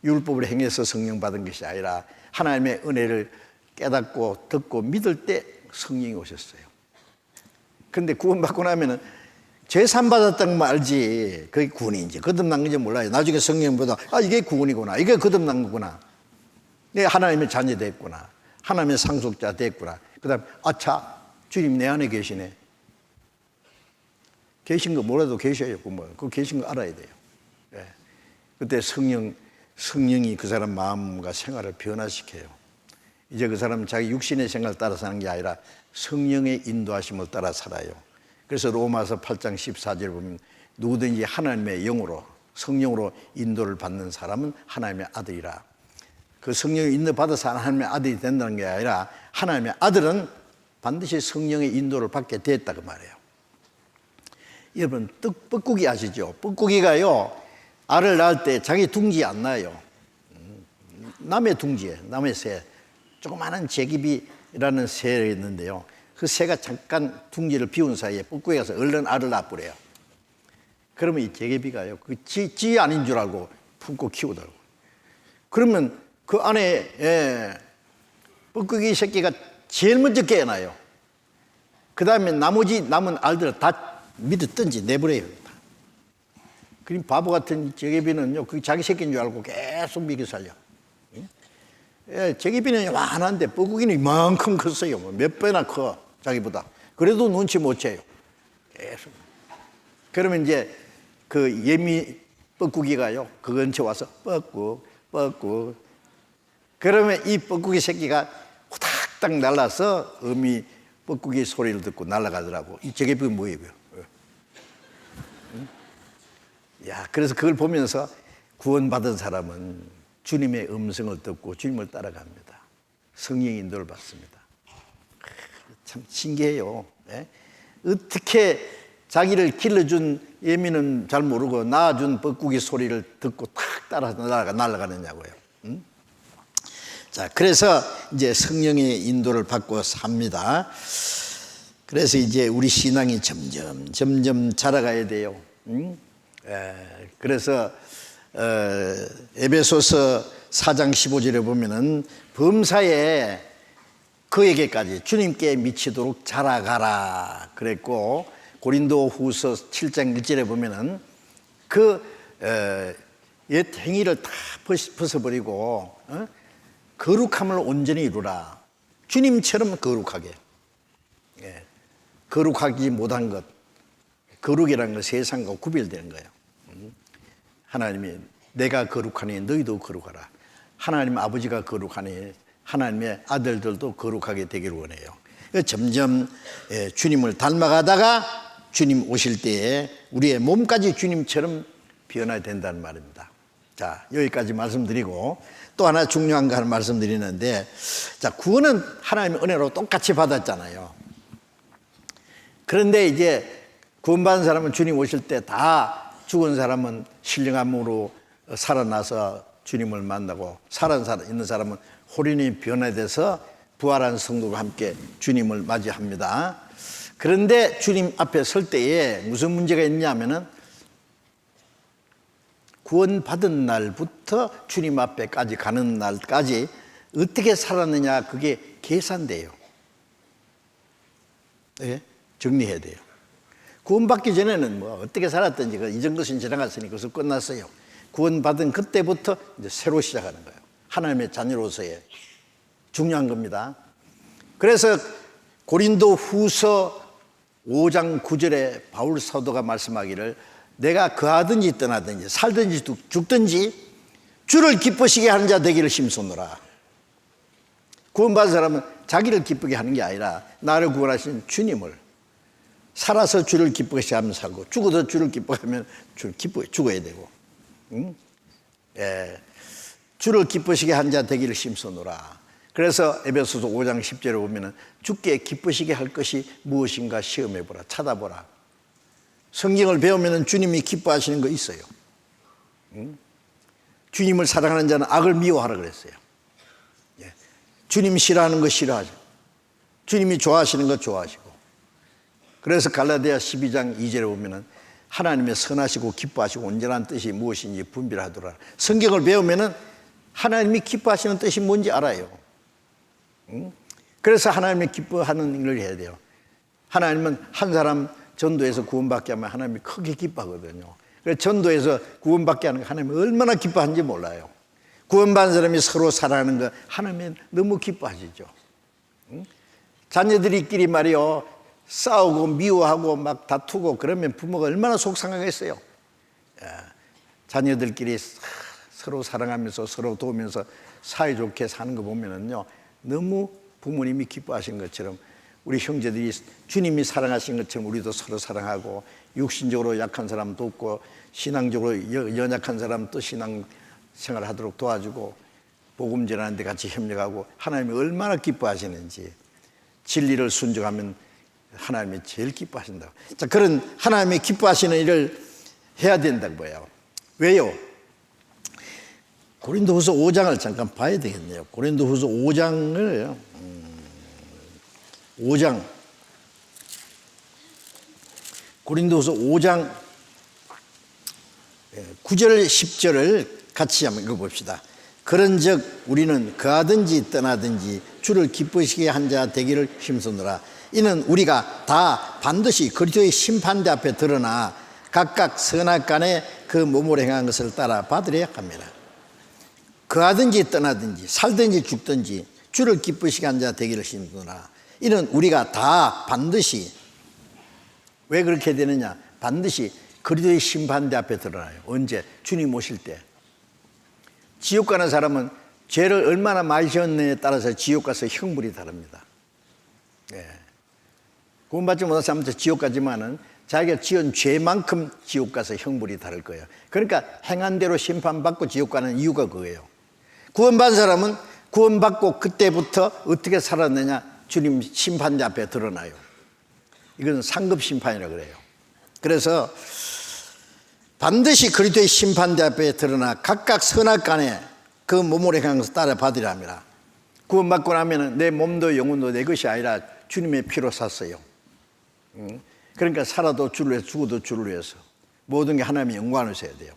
율법을 행해서 성령 받은 것이 아니라 하나님의 은혜를 깨닫고 듣고 믿을 때 성령이 오셨어요. 근데 구원받고 나면은 죄산 받았다는 거 알지. 그게 구원인지 거듭난 건지 몰라요. 나중에 성경보다 이게 구원이구나, 이게 거듭난 거구나, 내가 하나님의 자녀 됐구나, 하나님의 상속자 됐구나. 그 다음에 아차, 주님 내 안에 계시네. 계신 거 몰라도 계셔요. 그 계신 거 알아야 돼요. 네. 그때 성령이 그 사람 마음과 생활을 변화시켜요. 이제 그 사람은 자기 육신의 생각을 따라 사는 게 아니라 성령의 인도하심을 따라 살아요. 그래서 로마서 8장 14절에 보면 누구든지 하나님의 영으로, 성령으로 인도를 받는 사람은 하나님의 아들이라. 그 성령의 인도 받아서 하나님의 아들이 된다는 게 아니라 하나님의 아들은 반드시 성령의 인도를 받게 됐다 그 말이에요. 여러분, 뻐꾸기 아시죠? 뻐꾸기가요, 알을 낳을 때 자기 둥지 안 낳아요. 남의 둥지에, 남의 새, 조그마한 제기비라는 새가 있는데요, 그 새가 잠깐 둥지를 비운 사이에 뻐꾸기가 가서 얼른 알을 낳아버려요. 그러면 이 제기비가요, 그 지 아닌 줄 알고 품고 키우더라고요. 그러면 그 안에 뻐꾸기 새끼가 제일 먼저 깨어나요. 그 다음에 나머지 남은 알들을 다 밑에 던지 내버려요. 그럼 바보 같은 제기비는요, 그 자기 새끼인 줄 알고 계속 먹여 살려. 제기비는 요만한데 뻐꾸기는 이만큼 컸어요. 몇 배나 커, 자기보다. 그래도 눈치 못 채요. 계속. 그러면 이제 그 예미 뻐꾸기가요, 그 근처 와서 뻐꾹. 그러면 이 뻐꾸기 새끼가 후닥닥 날라서 어미 뻐꾸기 소리를 듣고 날아가더라고. 이 제기비가 뭐예요? 야, 그래서 그걸 보면서 구원받은 사람은 주님의 음성을 듣고 주님을 따라갑니다. 성령의 인도를 받습니다. 참 신기해요. 네? 어떻게 자기를 길러준 예미는 잘 모르고 낳아준 뻐꾸기 소리를 듣고 탁 따라서 날아가느냐고요. 자, 그래서 이제 성령의 인도를 받고 삽니다. 그래서 이제 우리 신앙이 점점 자라가야 돼요. 그래서 에베소서 4장 15절에 보면은 범사에 그에게까지 주님께 미치도록 자라가라 그랬고, 고린도 후서 7장 1절에 보면은 그 옛 행위를 다 벗어버리고 거룩함을 온전히 이루라. 주님처럼 거룩하게. 거룩하지 못한 것, 거룩이라는 건 세상과 구별되는 거예요. 하나님이 내가 거룩하니 너희도 거룩하라. 하나님 아버지가 거룩하니 하나님의 아들들도 거룩하게 되기를 원해요. 점점 주님을 닮아가다가 주님 오실 때에 우리의 몸까지 주님처럼 변화된다는 말입니다. 자, 여기까지 말씀드리고 또 하나 중요한 거 하나 말씀드리는데, 자, 구원은 하나님의 은혜로 똑같이 받았잖아요. 그런데 이제 구원받은 사람은 주님 오실 때 다 죽은 사람은 신령함으로 살아나서 주님을 만나고, 있는 사람은 호련히 변화돼서 부활한 성도가 함께 주님을 맞이합니다. 그런데 주님 앞에 설 때에 무슨 문제가 있냐면은 구원받은 날부터 주님 앞에까지 가는 날까지 어떻게 살았느냐, 그게 계산돼요. 네? 정리해야 돼요. 구원받기 전에는 뭐 어떻게 살았든지 이 정도는 지나갔으니 그것은 끝났어요. 구원받은 그때부터 이제 새로 시작하는 거예요. 하나님의 자녀로서의 중요한 겁니다. 그래서 고린도 후서 5장 9절에 바울 사도가 말씀하기를, 내가 거하든지 떠나든지 살든지 죽든지 주를 기쁘시게 하는 자 되기를 힘쓰노라. 구원받은 사람은 자기를 기쁘게 하는 게 아니라 나를 구원하신 주님을, 살아서 주를 기쁘게 하면 살고 죽어도 주를 기쁘게 하면 죽어야 되고, 주를 기쁘시게 한 자 되기를 힘쓰노라. 그래서 에베소서 5장 10절에 보면은 주께 기쁘시게 할 것이 무엇인가 시험해보라, 찾아보라. 성경을 배우면은 주님이 기뻐하시는 거 있어요. 주님을 사랑하는 자는 악을 미워하라 그랬어요. 주님이 싫어하는 거 싫어하죠. 주님이 좋아하시는 거 좋아하시고. 그래서 갈라디아 12장 2절에 보면은 하나님의 선하시고 기뻐하시고 온전한 뜻이 무엇인지 분별하더라. 성경을 배우면은 하나님이 기뻐하시는 뜻이 뭔지 알아요. 그래서 하나님이 기뻐하는 일을 해야 돼요. 하나님은 한 사람 전도해서 구원받게 하면 하나님이 크게 기뻐하거든요. 그래서 전도해서 구원받게 하는 거 하나님이 얼마나 기뻐하는지 몰라요. 구원받은 사람이 서로 사랑하는 거 하나님이 너무 기뻐하시죠. 자녀들이끼리 말이요, 싸우고 미워하고 막 다투고 그러면 부모가 얼마나 속상하겠어요. 자녀들끼리 서로 사랑하면서 서로 도우면서 사이좋게 사는 거 보면은요, 너무 부모님이 기뻐하신 것처럼 우리 형제들이 주님이 사랑하신 것처럼 우리도 서로 사랑하고 육신적으로 약한 사람 돕고 신앙적으로 연약한 사람 또 신앙생활 하도록 도와주고 복음 전하는 데 같이 협력하고 하나님이 얼마나 기뻐하시는지, 진리를 순종하면 하나님이 제일 기뻐하신다고. 자, 그런 하나님이 기뻐하시는 일을 해야 된다고요. 왜요? 고린도후서 5장을 잠깐 봐야 되겠네요. 고린도후서 5장 고린도후서 5장 9절 10절을 같이 한번 읽어봅시다. 그런즉 우리는 거하든지 떠나든지 주를 기쁘시게 한 자 되기를 힘쓰노라. 이는 우리가 다 반드시 그리스도의 심판대 앞에 드러나 각각 선악간에 그 몸으로 행한 것을 따라 받으려야 합니다. 거하든지 떠나든지 살든지 죽든지 주를 기쁘시게 한 자 되기를 힘쓰노라. 이는 우리가 다 반드시, 왜 그렇게 되느냐? 반드시 그리스도의 심판대 앞에 드러나요. 언제? 주님 오실 때. 지옥 가는 사람은 죄를 얼마나 많이 지었느냐에 따라서 지옥 가서 형벌이 다릅니다. 구원받지 못한 사람도 지옥 가지만은 자기가 지은 죄만큼 지옥 가서 형벌이 다를 거예요. 그러니까 행한 대로 심판받고 지옥 가는 이유가 그거예요. 구원받은 사람은 구원받고 그때부터 어떻게 살았느냐? 주님 심판대 앞에 드러나요. 이건 상급 심판이라고 그래요. 그래서 반드시 그리스도의 심판대 앞에 드러나 각각 선악간에 그 몸으로 행한 것을 따라 받으려 합니다. 구원받고 나면 내 몸도 영혼도 내 것이 아니라 주님의 피로 샀어요. 그러니까 살아도 주를 위해서 죽어도 주를 위해서 모든 게 하나님의 영광을 써야 돼요.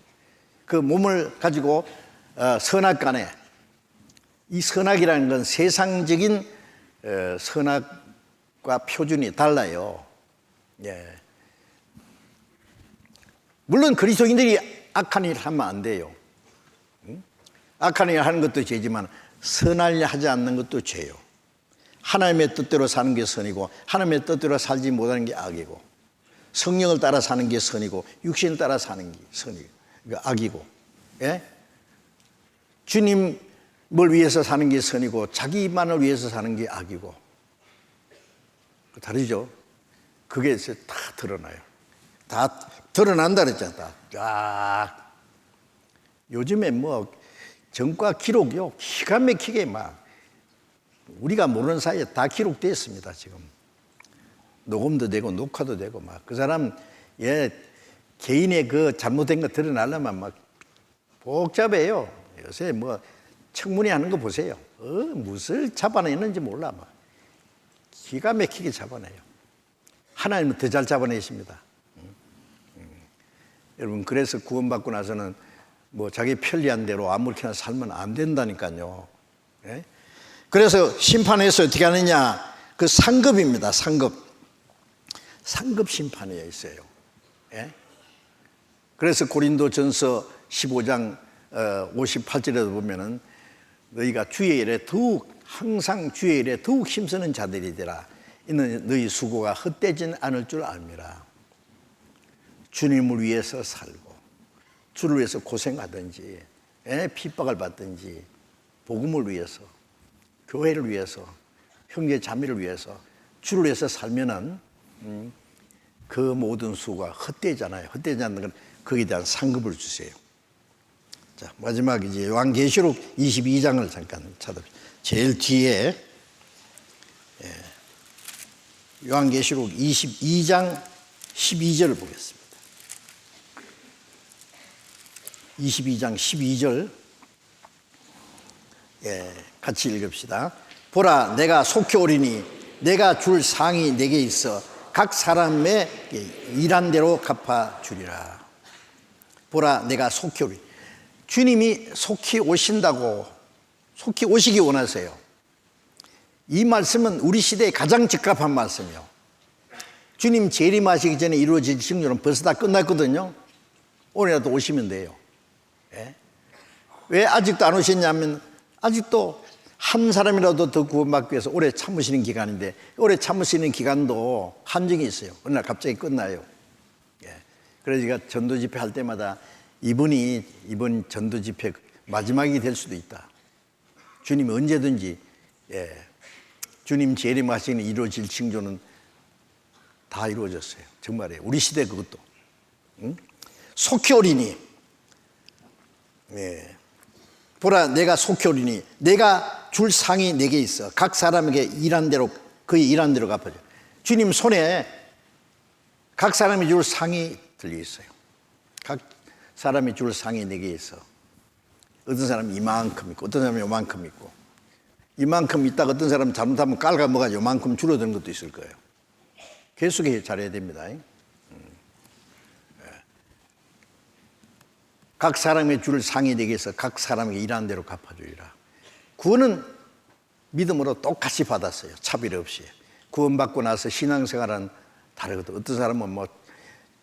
그 몸을 가지고 선악간에, 이 선악이라는 건 세상적인 선악과 표준이 달라요. 물론 그리스도인들이 악한 일 하면 안 돼요. 악한 일 하는 것도 죄지만 선한 일 하지 않는 것도 죄요. 하나님의 뜻대로 사는 게 선이고 하나님의 뜻대로 살지 못하는 게 악이고, 성령을 따라 사는 게 선이고 육신을 따라 사는 게 선이고, 그러니까 악이고, 주님을 위해서 사는 게 선이고 자기만을 위해서 사는 게 악이고, 다르죠. 그게 다 드러나요. 다 드러난다 그랬잖아. 쫙. 요즘에 뭐 전과 기록이요, 기가 막히게 막 우리가 모르는 사이에 다 기록되어 있습니다. 지금 녹음도 되고 녹화도 되고 막 그 사람 개인의 그 잘못된 거 드러나려면 막 복잡해요. 요새 뭐 청문회 하는 거 보세요. 무엇을 잡아내는지 몰라. 막 기가 막히게 잡아내요. 하나님은 더 잘 잡아내십니다. 여러분, 그래서 구원받고 나서는 뭐 자기 편리한 대로 아무렇게나 살면 안 된다니까요. 그래서 심판에서 어떻게 하느냐? 그 상급입니다. 상급 심판에 있어요. 그래서 고린도전서 15장 58절에도 보면은 너희가 주의 일에 더욱, 항상 주의 일에 더욱 힘쓰는 자들이 되라. 이는 너희 수고가 헛되진 않을 줄 압니다. 주님을 위해서 살고 주를 위해서 고생하든지 핍박을 받든지 복음을 위해서, 교회를 위해서, 형제 자매를 위해서, 주를 위해서 살면은 그 모든 수고가 헛되잖아요. 헛되지 않는 건 거기에 대한 상급을 주세요. 자, 마지막 이제 요한계시록 22장을 잠깐 찾아봅시다. 제일 뒤에 요한계시록 22장 12절을 보겠습니다. 22장 12절 같이 읽읍시다. 보라, 내가 속히 오리니 내가 줄 상이 내게 있어 각 사람의 일한 대로 갚아주리라. 보라, 내가 속히 오리니, 주님이 속히 오신다고, 속히 오시기 원하세요. 이 말씀은 우리 시대에 가장 적합한 말씀이요. 주님 재림하시기 전에 이루어질 징조는 벌써 다 끝났거든요. 오늘이라도 오시면 돼요. 예? 왜 아직도 안 오셨냐면 아직도 한 사람이라도 더 구원받기 위해서 오래 참으시는 기간인데, 오래 참으시는 기간도 한정이 있어요. 어느 날 갑자기 끝나요. 예. 그래서 제가 전도 집회 할 때마다 이번 전도 집회 마지막이 될 수도 있다. 주님이 언제든지, 주님 재림하시는 이루어질 징조는 다 이루어졌어요. 정말이에요. 우리 시대 그것도. 응? 속히 오리니. 보라, 내가 속히 오리니. 내가 줄 상이 내게 있어. 각 사람에게 일한 대로, 그의 일한 대로 갚아줘. 주님 손에 각 사람이 줄 상이 들려 있어요. 각 사람이 줄 상이 내게 있어. 어떤 사람은 이만큼 있고, 어떤 사람은 요만큼 있고, 이만큼 있다가 어떤 사람은 잘못하면 깔아먹어서 요만큼 줄어드는 것도 있을 거예요. 계속해 잘해야 됩니다. 각 사람의 줄 상이 되게 해서 각 사람에게 일하는 대로 갚아주리라. 구원은 믿음으로 똑같이 받았어요. 차별 없이. 구원받고 나서 신앙생활은 다르거든. 어떤 사람은 뭐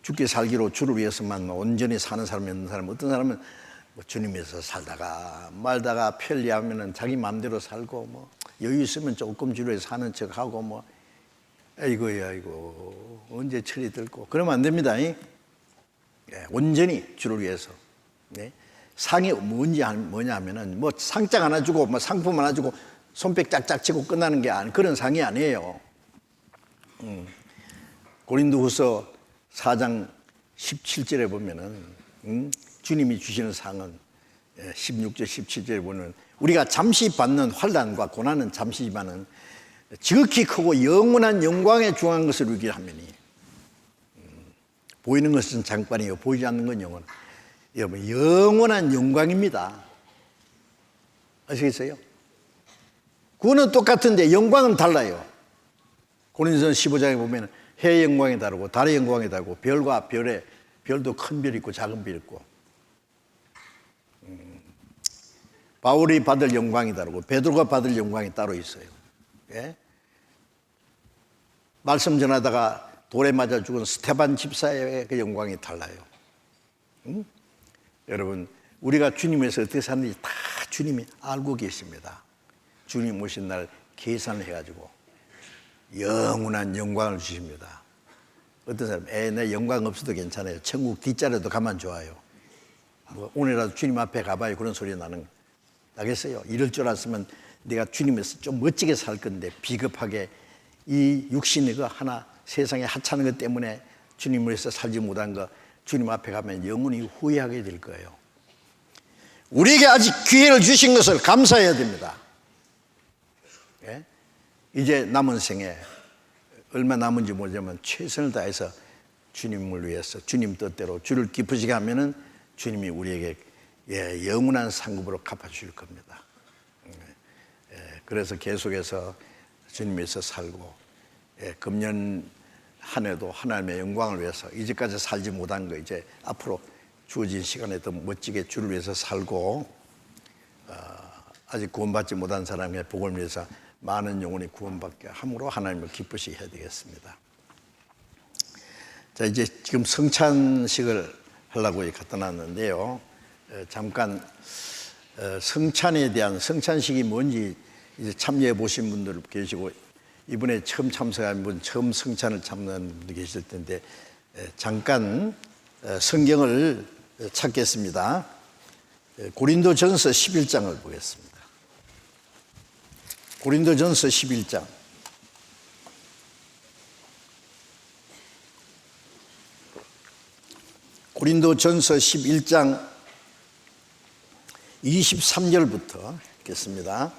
죽기 살기로 주를 위해서만 온전히 사는 사람이 있는 사람, 어떤 사람은 뭐 주님 위해서 살다가 말다가 편리하면은 자기 마음대로 살고, 뭐 여유 있으면 조금 주를 위해서 사는 척하고, 뭐 아이고 언제 철이 들고 그러면 안 됩니다. 온전히 주를 위해서. 상이 뭐냐 하면은 뭐 상장 하나 주고 뭐 상품 하나 주고 손뼉 짝짝 치고 끝나는 게 그런 상이 아니에요. 고린도후서 4장 17절에 보면은 주님이 주시는 상은 16절 17절에 보면 우리가 잠시 받는 환난과 고난은 잠시지만은 지극히 크고 영원한 영광에 중한 것을 누리게 하매니. 보이는 것은 잠깐이요 보이지 않는 건 영원. 여러분, 영원한 영광입니다. 아시겠어요? 구원은 똑같은데 영광은 달라요. 고린도전서 15장에 보면 해의 영광이 다르고 달의 영광이 다르고 별과 별도 큰 별이 있고 작은 별이 있고, 바울이 받을 영광이 다르고 베드로가 받을 영광이 따로 있어요. 말씀 전하다가 돌에 맞아 죽은 스테반 집사의 그 영광이 달라요. 여러분, 우리가 주님에서 어떻게 사는지 다 주님이 알고 계십니다. 주님 오신 날 계산을 해가지고 영원한 영광을 주십니다. 어떤 사람, 내 영광 없어도 괜찮아요. 천국 뒷자리도 가면 좋아요. 뭐 오늘이라도 주님 앞에 가봐요. 그런 소리 나겠어요? 이럴 줄 알았으면 내가 주님에서 좀 멋지게 살 건데, 비겁하게 이 육신의 그 하나 세상에 하찮은 것 때문에 주님을 위해서 살지 못한 거 주님 앞에 가면 영원히 후회하게 될 거예요. 우리에게 아직 기회를 주신 것을 감사해야 됩니다. 이제 남은 생에 얼마 남은지 모르지만 최선을 다해서 주님을 위해서 주님 뜻대로 주를 기쁘시게 하면은 주님이 우리에게 영원한 상급으로 갚아주실 겁니다. 그래서 계속해서 주님에서 살고, 금년 한 해도 하나님의 영광을 위해서 이제까지 살지 못한 거 이제 앞으로 주어진 시간에 더 멋지게 주를 위해서 살고, 아직 구원받지 못한 사람의 복을 위해서 많은 영혼이 구원받게 함으로 하나님을 기쁘시게 해야 되겠습니다. 자, 이제 지금 성찬식을 하려고 갖다 놨는데요. 잠깐 성찬에 대한, 성찬식이 뭔지 이제 참여해 보신 분들 계시고, 이번에 처음 참석한 분, 처음 성찬을 참여한 분도 계실 텐데, 잠깐 성경을 찾겠습니다. 고린도전서 11장을 보겠습니다. 고린도전서 11장. 고린도전서 11장 23절부터 읽겠습니다.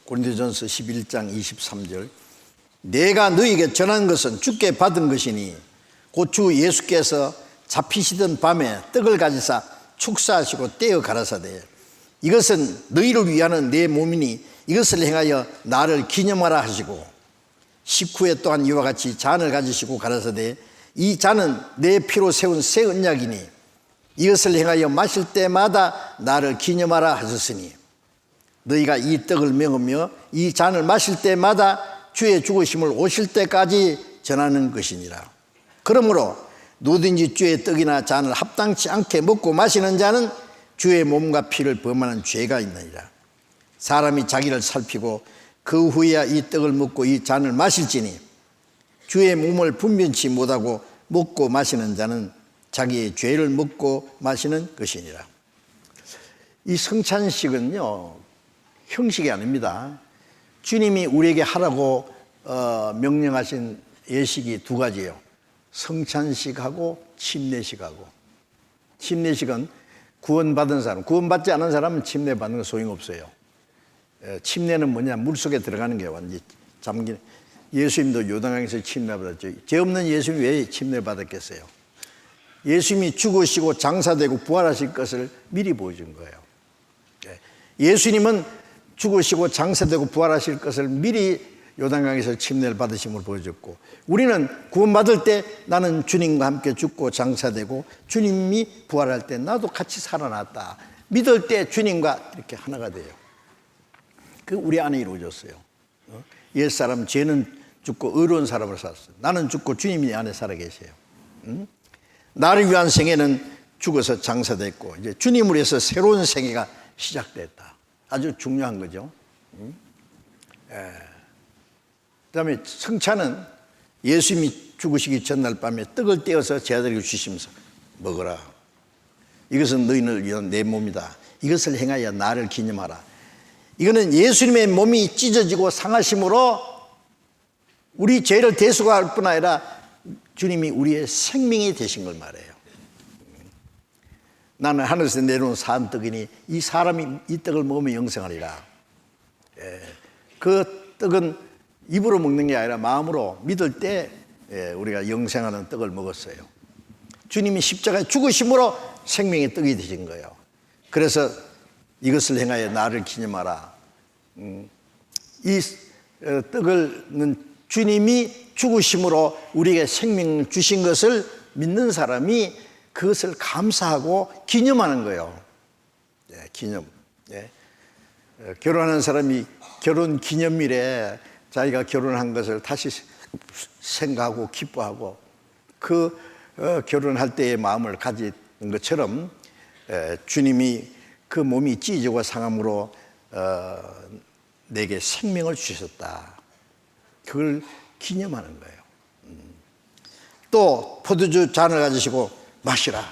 고린도전서 11장 23절. 내가 너희에게 전한 것은 주께 받은 것이니 곧 주 예수께서 잡히시던 밤에 떡을 가지사 축사하시고 떼어 가라사대, 이것은 너희를 위하는 내 몸이니 이것을 행하여 나를 기념하라 하시고, 식후에 또한 이와 같이 잔을 가지시고 가라사대, 이 잔은 내 피로 세운 새 언약이니 이것을 행하여 마실 때마다 나를 기념하라 하셨으니, 너희가 이 떡을 먹으며 이 잔을 마실 때마다 주의 죽으심을 오실 때까지 전하는 것이니라. 그러므로 누구든지 주의 떡이나 잔을 합당치 않게 먹고 마시는 자는 주의 몸과 피를 범하는 죄가 있느니라. 사람이 자기를 살피고 그 후에야 이 떡을 먹고 이 잔을 마실지니 주의 몸을 분변치 못하고 먹고 마시는 자는 자기의 죄를 먹고 마시는 것이니라. 이 성찬식은요, 형식이 아닙니다. 주님이 우리에게 하라고 명령하신 예식이 두 가지예요. 성찬식하고 침례식하고. 침례식은 구원받은 사람, 구원받지 않은 사람은 침례받는 건 소용없어요. 침례는 뭐냐, 물속에 들어가는 게 완전히 잠긴. 예수님도 요단강에서 침례받았죠. 죄 없는 예수님이 왜 침례받았겠어요? 예수님이 죽으시고 장사되고 부활하실 것을 미리 보여준 거예요. 예수님은 죽으시고 장사되고 부활하실 것을 미리 요단강에서 침례를 받으심을 보여줬고, 우리는 구원받을 때 나는 주님과 함께 죽고 장사되고 주님이 부활할 때 나도 같이 살아났다. 믿을 때 주님과 이렇게 하나가 돼요. 그 우리 안에 이루어졌어요. 옛사람 죄는 죽고 의로운 사람으로 살았어요. 나는 죽고 주님이 안에 살아계세요. 나를 위한 생애는 죽어서 장사됐고 이제 주님을 위해서 새로운 생애가 시작됐다. 아주 중요한 거죠. 그다음에 성찬은 예수님이 죽으시기 전날 밤에 떡을 떼어서 제자들에게 주시면서 먹어라. 이것은 너희를 위한 내 몸이다. 이것을 행하여 나를 기념하라. 이거는 예수님의 몸이 찢어지고 상하심으로 우리 죄를 대속할 뿐 아니라 주님이 우리의 생명이 되신 걸 말해요. 나는 하늘에서 내려온 산 떡이니 이 사람이 이 떡을 먹으면 영생하리라. 그 떡은 입으로 먹는 게 아니라 마음으로 믿을 때 우리가 영생하는 떡을 먹었어요. 주님이 십자가에 죽으심으로 생명의 떡이 되신 거예요. 그래서 이것을 행하여 나를 기념하라. 이 떡은 주님이 죽으심으로 우리에게 생명 주신 것을 믿는 사람이 그것을 감사하고 기념하는 거예요. 기념. 결혼하는 사람이 결혼 기념일에 자기가 결혼한 것을 다시 생각하고 기뻐하고 그 결혼할 때의 마음을 가진 것처럼 주님이 그 몸이 찢어지고 상함으로 내게 생명을 주셨다. 그걸 기념하는 거예요. 또 포도주 잔을 가지시고 마시라.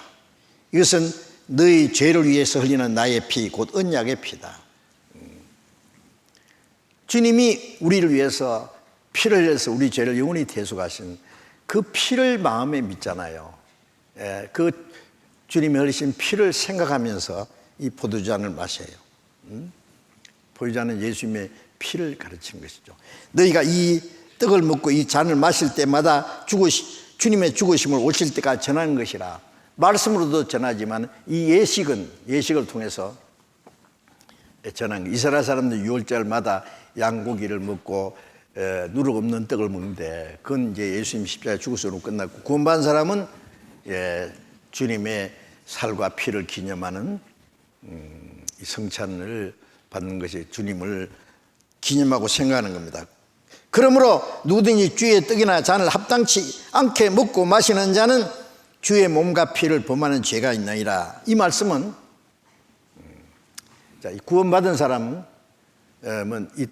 이것은 너희 죄를 위해서 흘리는 나의 피, 곧 언약의 피다. 주님이 우리를 위해서 피를 흘려서 우리 죄를 영원히 대속하신 그 피를 마음에 믿잖아요. 그 주님이 흘리신 피를 생각하면서 이 포도주잔을 마셔요. 포도주잔은 예수님의 피를 가르친 것이죠. 너희가 이 떡을 먹고 이 잔을 마실 때마다 주님의 죽으심을 오실 때까지 전하는 것이라. 말씀으로도 전하지만 이 예식을 통해서 전하는 거예요. 이스라엘 사람들 유월절마다 양고기를 먹고 누룩 없는 떡을 먹는데 그건 이제 예수님 십자가에 죽으심으로 끝났고, 구원받은 사람은 주님의 살과 피를 기념하는 이 성찬을 받는 것이 주님을 기념하고 생각하는 겁니다. 그러므로 누구든지 주의 떡이나 잔을 합당치 않게 먹고 마시는 자는 주의 몸과 피를 범하는 죄가 있나이다. 이 말씀은 구원받은 사람은 이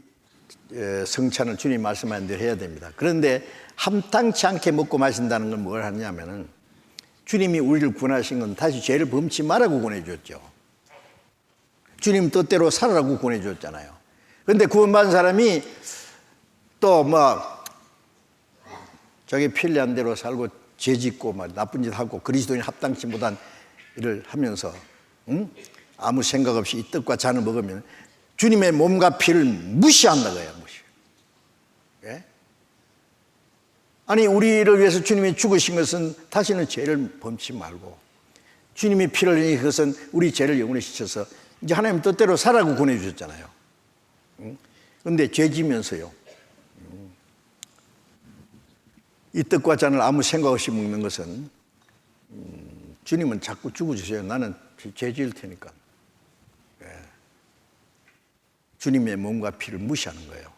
성찬을 주님 말씀하신 대로 해야 됩니다. 그런데 합당치 않게 먹고 마신다는 건 뭘 하냐면은 주님이 우리를 구원하신 건 다시 죄를 범치 말라고 구원해 줬죠. 주님 뜻대로 살아라고 구원해 줬잖아요. 그런데 구원받은 사람이 또 자기 편리한 대로 살고 죄 짓고 나쁜 짓 하고 그리스도인 합당치 못한 일을 하면서 아무 생각 없이 이 떡과 잔을 먹으면 주님의 몸과 피를 무시한다 거예요. 예? 아니 우리를 위해서 주님이 죽으신 것은 다시는 죄를 범치 말고 주님이 피를 흘린 그것은 우리 죄를 영원히 씻어서 이제 하나님 뜻대로 살라고 권해 주셨잖아요. 그런데 죄 지면서요, 이 떡과 잔을 아무 생각 없이 먹는 것은 주님은 자꾸 죽어주세요. 나는 죄 지을 테니까. 주님의 몸과 피를 무시하는 거예요.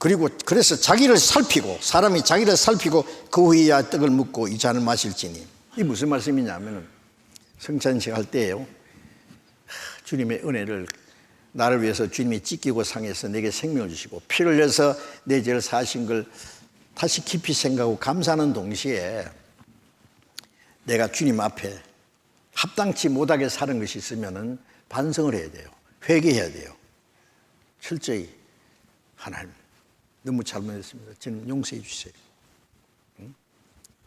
그리고 그래서 자기를 살피고, 사람이 자기를 살피고 그 후에야 떡을 먹고 이 잔을 마실지니. 이게 무슨 말씀이냐면 성찬식 할 때예요. 주님의 은혜를, 나를 위해서 주님이 찢기고 상해서 내게 생명을 주시고 피를 흘려서 내 죄를 사하신 걸 다시 깊이 생각하고 감사하는 동시에 내가 주님 앞에 합당치 못하게 사는 것이 있으면 반성을 해야 돼요. 회개해야 돼요. 철저히 하나님 너무 잘못했습니다. 저는 용서해 주세요.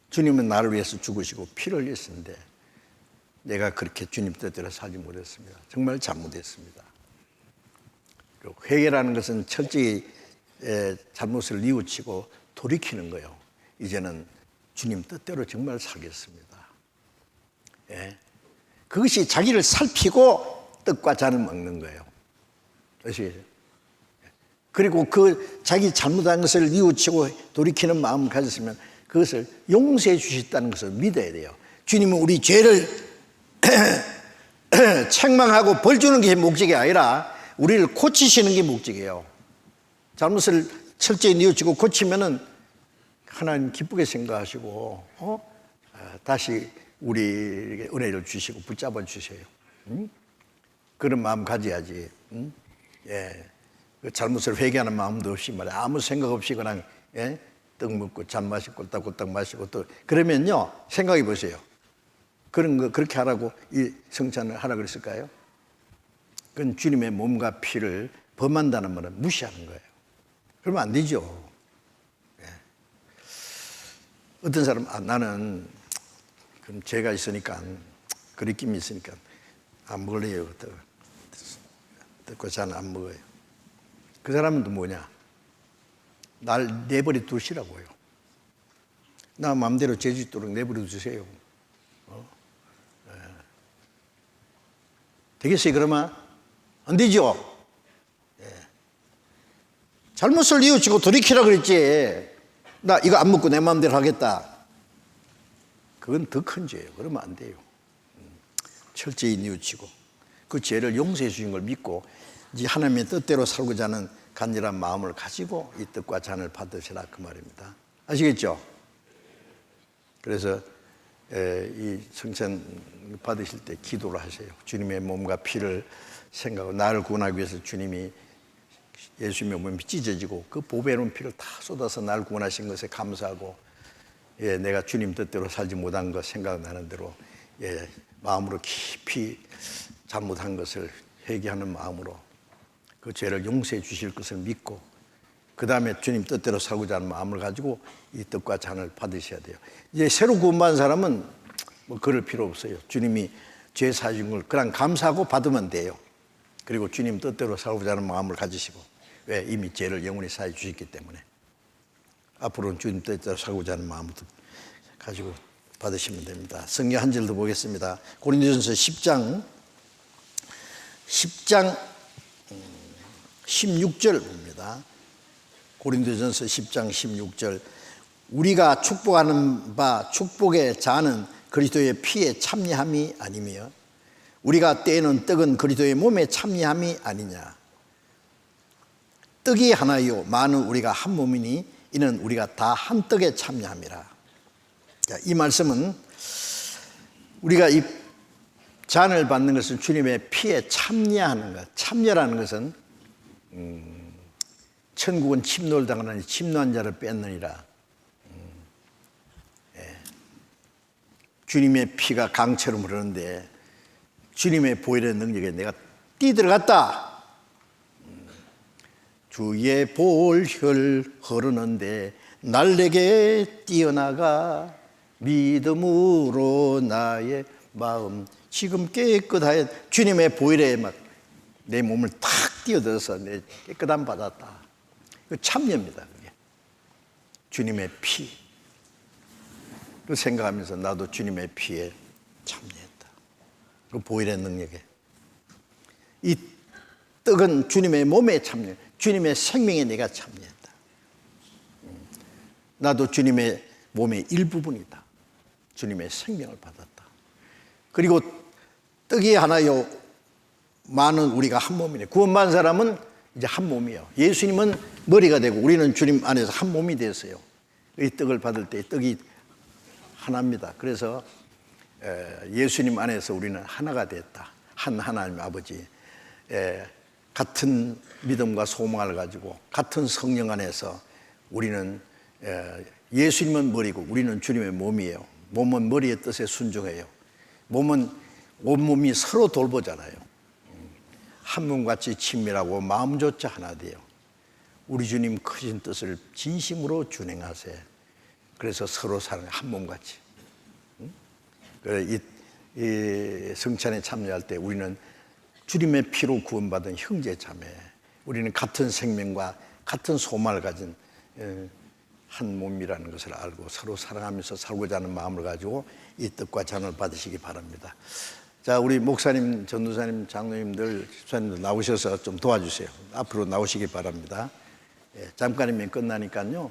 주님은 나를 위해서 죽으시고 피를 흘렸는데 내가 그렇게 주님 뜻대로 살지 못했습니다. 정말 잘못했습니다. 회개라는 것은 철저히 잘못을 뉘우치고 돌이키는 거예요. 이제는 주님 뜻대로 정말 살겠습니다. 예. 그것이 자기를 살피고 떡과 잔을 먹는 거예요. 아시겠죠? 그리고 그 자기 잘못한 것을 뉘우치고 돌이키는 마음을 가졌으면 그것을 용서해 주셨다는 것을 믿어야 돼요. 주님은 우리 죄를 책망하고 벌 주는 게 목적이 아니라 우리를 고치시는 게 목적이에요. 잘못을 철저히 뉘우치고 고치면은 하나님 기쁘게 생각하시고 다시 우리에게 은혜를 주시고 붙잡아 주세요. 그런 마음 가져야지. 예. 그 잘못을 회개하는 마음도 없이 말이야. 아무 생각 없이 그냥 떡 먹고 잔 마시고 꼴딱꼴딱 마시고 또 그러면요 생각해 보세요. 그런 거 그렇게 하라고 이 성찬을 하라 그랬을까요? 그건 주님의 몸과 피를 범한다는 말은 무시하는 거예요. 그러면 안 되죠. 예. 어떤 사람 나는 그럼 죄가 있으니까 그리낌이 있으니까 안 먹을래요. 떡과 잔 안 먹어요. 그 사람은 또 뭐냐? 날 내버려 두시라고요. 나 마음대로 죄 짓도록 내버려 두세요. 네. 되겠어요 그러면? 안 되죠? 네. 잘못을 뉘우치고 돌이키라 그랬지. 나 이거 안 먹고 내 마음대로 하겠다. 그건 더 큰 죄예요. 그러면 안 돼요. 철저히 뉘우치고 그 죄를 용서해 주신 걸 믿고 이제 하나님의 뜻대로 살고자 하는 간절한 마음을 가지고 이 떡과 잔을 받으시라 그 말입니다. 아시겠죠? 그래서 이 성찬 받으실 때 기도를 하세요. 주님의 몸과 피를 생각하고 나를 구원하기 위해서 주님이 예수님의 몸이 찢어지고 그 보배로운 피를 다 쏟아서 나를 구원하신 것에 감사하고 내가 주님 뜻대로 살지 못한 것 생각나는 대로 마음으로 깊이 잘못한 것을 회개하는 마음으로 그 죄를 용서해 주실 것을 믿고 그 다음에 주님 뜻대로 살고자 하는 마음을 가지고 이 떡과 잔을 받으셔야 돼요. 이제 새로 구원받은 사람은 뭐 그럴 필요 없어요. 주님이 죄 사하신 걸 그냥 감사하고 받으면 돼요. 그리고 주님 뜻대로 살고자 하는 마음을 가지시고 왜? 이미 죄를 영원히 사해 주셨기 때문에 앞으로는 주님 뜻대로 살고자 하는 마음을 가지고 받으시면 됩니다. 성경 한 절 더 보겠습니다. 고린도전서 10장 16절 봅니다. 고린도전서 10장 16절 우리가 축복하는 바 축복의 잔은 그리스도의 피에 참여함이 아니며 우리가 떼는 떡은 그리스도의 몸에 참여함이 아니냐. 떡이 하나요 많은 우리가 한 몸이니 이는 우리가 다 한 떡에 참여함이라. 자, 이 말씀은 우리가 이 잔을 받는 것은 주님의 피에 참여하는 것. 참여라는 것은 천국은 침노를 당하는 침노한 자를 뺏느니라. 주님의 피가 강처럼 흐르는데 주님의 보혈의 능력에 내가 뛰들어갔다. 주의 보혈 흐르는데 날 내게 뛰어나가 믿음으로 나의 마음 지금 깨끗하여 주님의 보혈에 막 내 몸을 탁 뛰어들어서 내 깨끗함 받았다. 그 참여입니다. 그게. 주님의 피. 그 생각하면서 나도 주님의 피에 참여했다. 그 보혈의 능력에. 이 떡은 주님의 몸에 참여, 주님의 생명에 내가 참여했다. 나도 주님의 몸의 일부분이다. 주님의 생명을 받았다. 그리고 떡이 하나요 많은 우리가 한 몸이네. 구원받은 사람은 이제 한 몸이에요. 예수님은 머리가 되고 우리는 주님 안에서 한 몸이 됐어요. 이 떡을 받을 때 떡이 하나입니다. 그래서 예수님 안에서 우리는 하나가 됐다. 한 하나님 아버지, 같은 믿음과 소망을 가지고 같은 성령 안에서 우리는 예수님은 머리고 우리는 주님의 몸이에요. 몸은 머리의 뜻에 순종해요. 몸은 온몸이 서로 돌보잖아요. 한 몸같이 친밀하고 마음조차 하나 돼요. 우리 주님 크신 뜻을 진심으로 준행하세요. 그래서 서로 사랑해, 한 몸같이. 이 성찬에 참여할 때 우리는 주님의 피로 구원받은 형제 자매, 우리는 같은 생명과 같은 소망을 가진 한 몸이라는 것을 알고 서로 사랑하면서 살고자 하는 마음을 가지고 이 떡과 잔을 받으시기 바랍니다. 자, 우리 목사님, 전도사님, 장로님들, 집사님들 나오셔서 좀 도와주세요. 앞으로 나오시기 바랍니다. 잠깐이면 끝나니까요.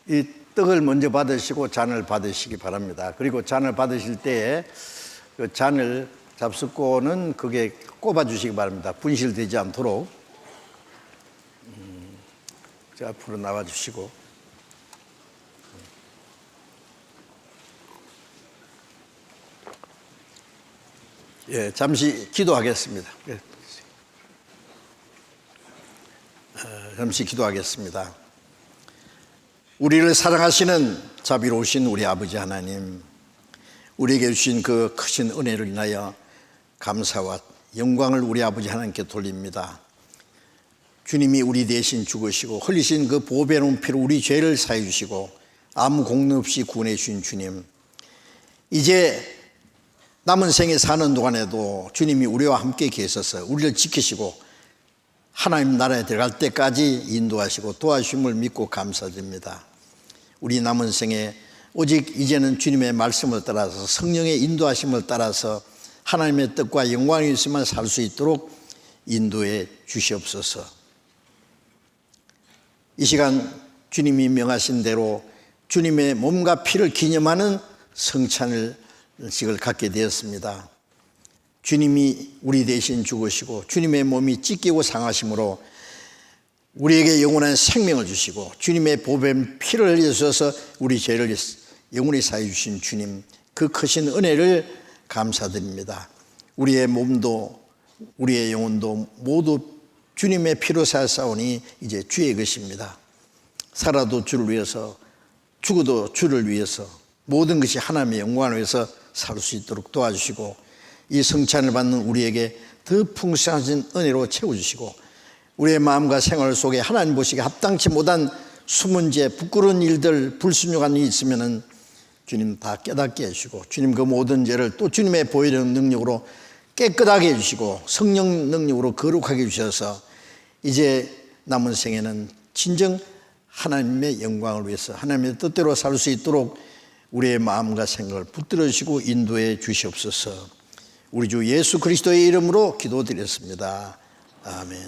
이 떡을 먼저 받으시고 잔을 받으시기 바랍니다. 그리고 잔을 받으실 때에 그 잔을 잡숫고는 그게 꼽아주시기 바랍니다. 분실되지 않도록. 자, 앞으로 나와주시고. 잠시 기도하겠습니다. 잠시 기도하겠습니다. 우리를 사랑하시는 자비로우신 우리 아버지 하나님, 우리에게 주신 그 크신 은혜를 인하여 감사와 영광을 우리 아버지 하나님께 돌립니다. 주님이 우리 대신 죽으시고 흘리신 그 보배로운 피로 우리 죄를 사해 주시고 아무 공로 없이 구원해 주신 주님, 이제 남은 생에 사는 동안에도 주님이 우리와 함께 계셔서 우리를 지키시고 하나님 나라에 들어갈 때까지 인도하시고 도와주심을 믿고 감사드립니다. 우리 남은 생에 오직 이제는 주님의 말씀을 따라서 성령의 인도하심을 따라서 하나님의 뜻과 영광이 있으면 살 수 있도록 인도해 주시옵소서. 이 시간 주님이 명하신 대로 주님의 몸과 피를 기념하는 성찬식을 갖게 되었습니다. 주님이 우리 대신 죽으시고 주님의 몸이 찢기고 상하심으로 우리에게 영원한 생명을 주시고 주님의 보배인 피를 흘려주셔서 우리 죄를 영원히 사해 주신 주님, 그 크신 은혜를 감사드립니다. 우리의 몸도 우리의 영혼도 모두 주님의 피로 사사오니 이제 주의 것입니다. 살아도 주를 위해서, 죽어도 주를 위해서, 모든 것이 하나님의 영광을 위해서 살 수 있도록 도와주시고 이 성찬을 받는 우리에게 더 풍성하신 은혜로 채워주시고 우리의 마음과 생활 속에 하나님 보시기에 합당치 못한 숨은 죄, 부끄러운 일들, 불순종한 일이 있으면 주님 다 깨닫게 해주시고 주님 그 모든 죄를 또 주님의 보혈의 능력으로 깨끗하게 해주시고 성령 능력으로 거룩하게 해주셔서 이제 남은 생에는 진정 하나님의 영광을 위해서 하나님의 뜻대로 살 수 있도록 우리의 마음과 생각을 붙들어 주시고 인도해 주시옵소서. 우리 주 예수 그리스도의 이름으로 기도드렸습니다. 아멘.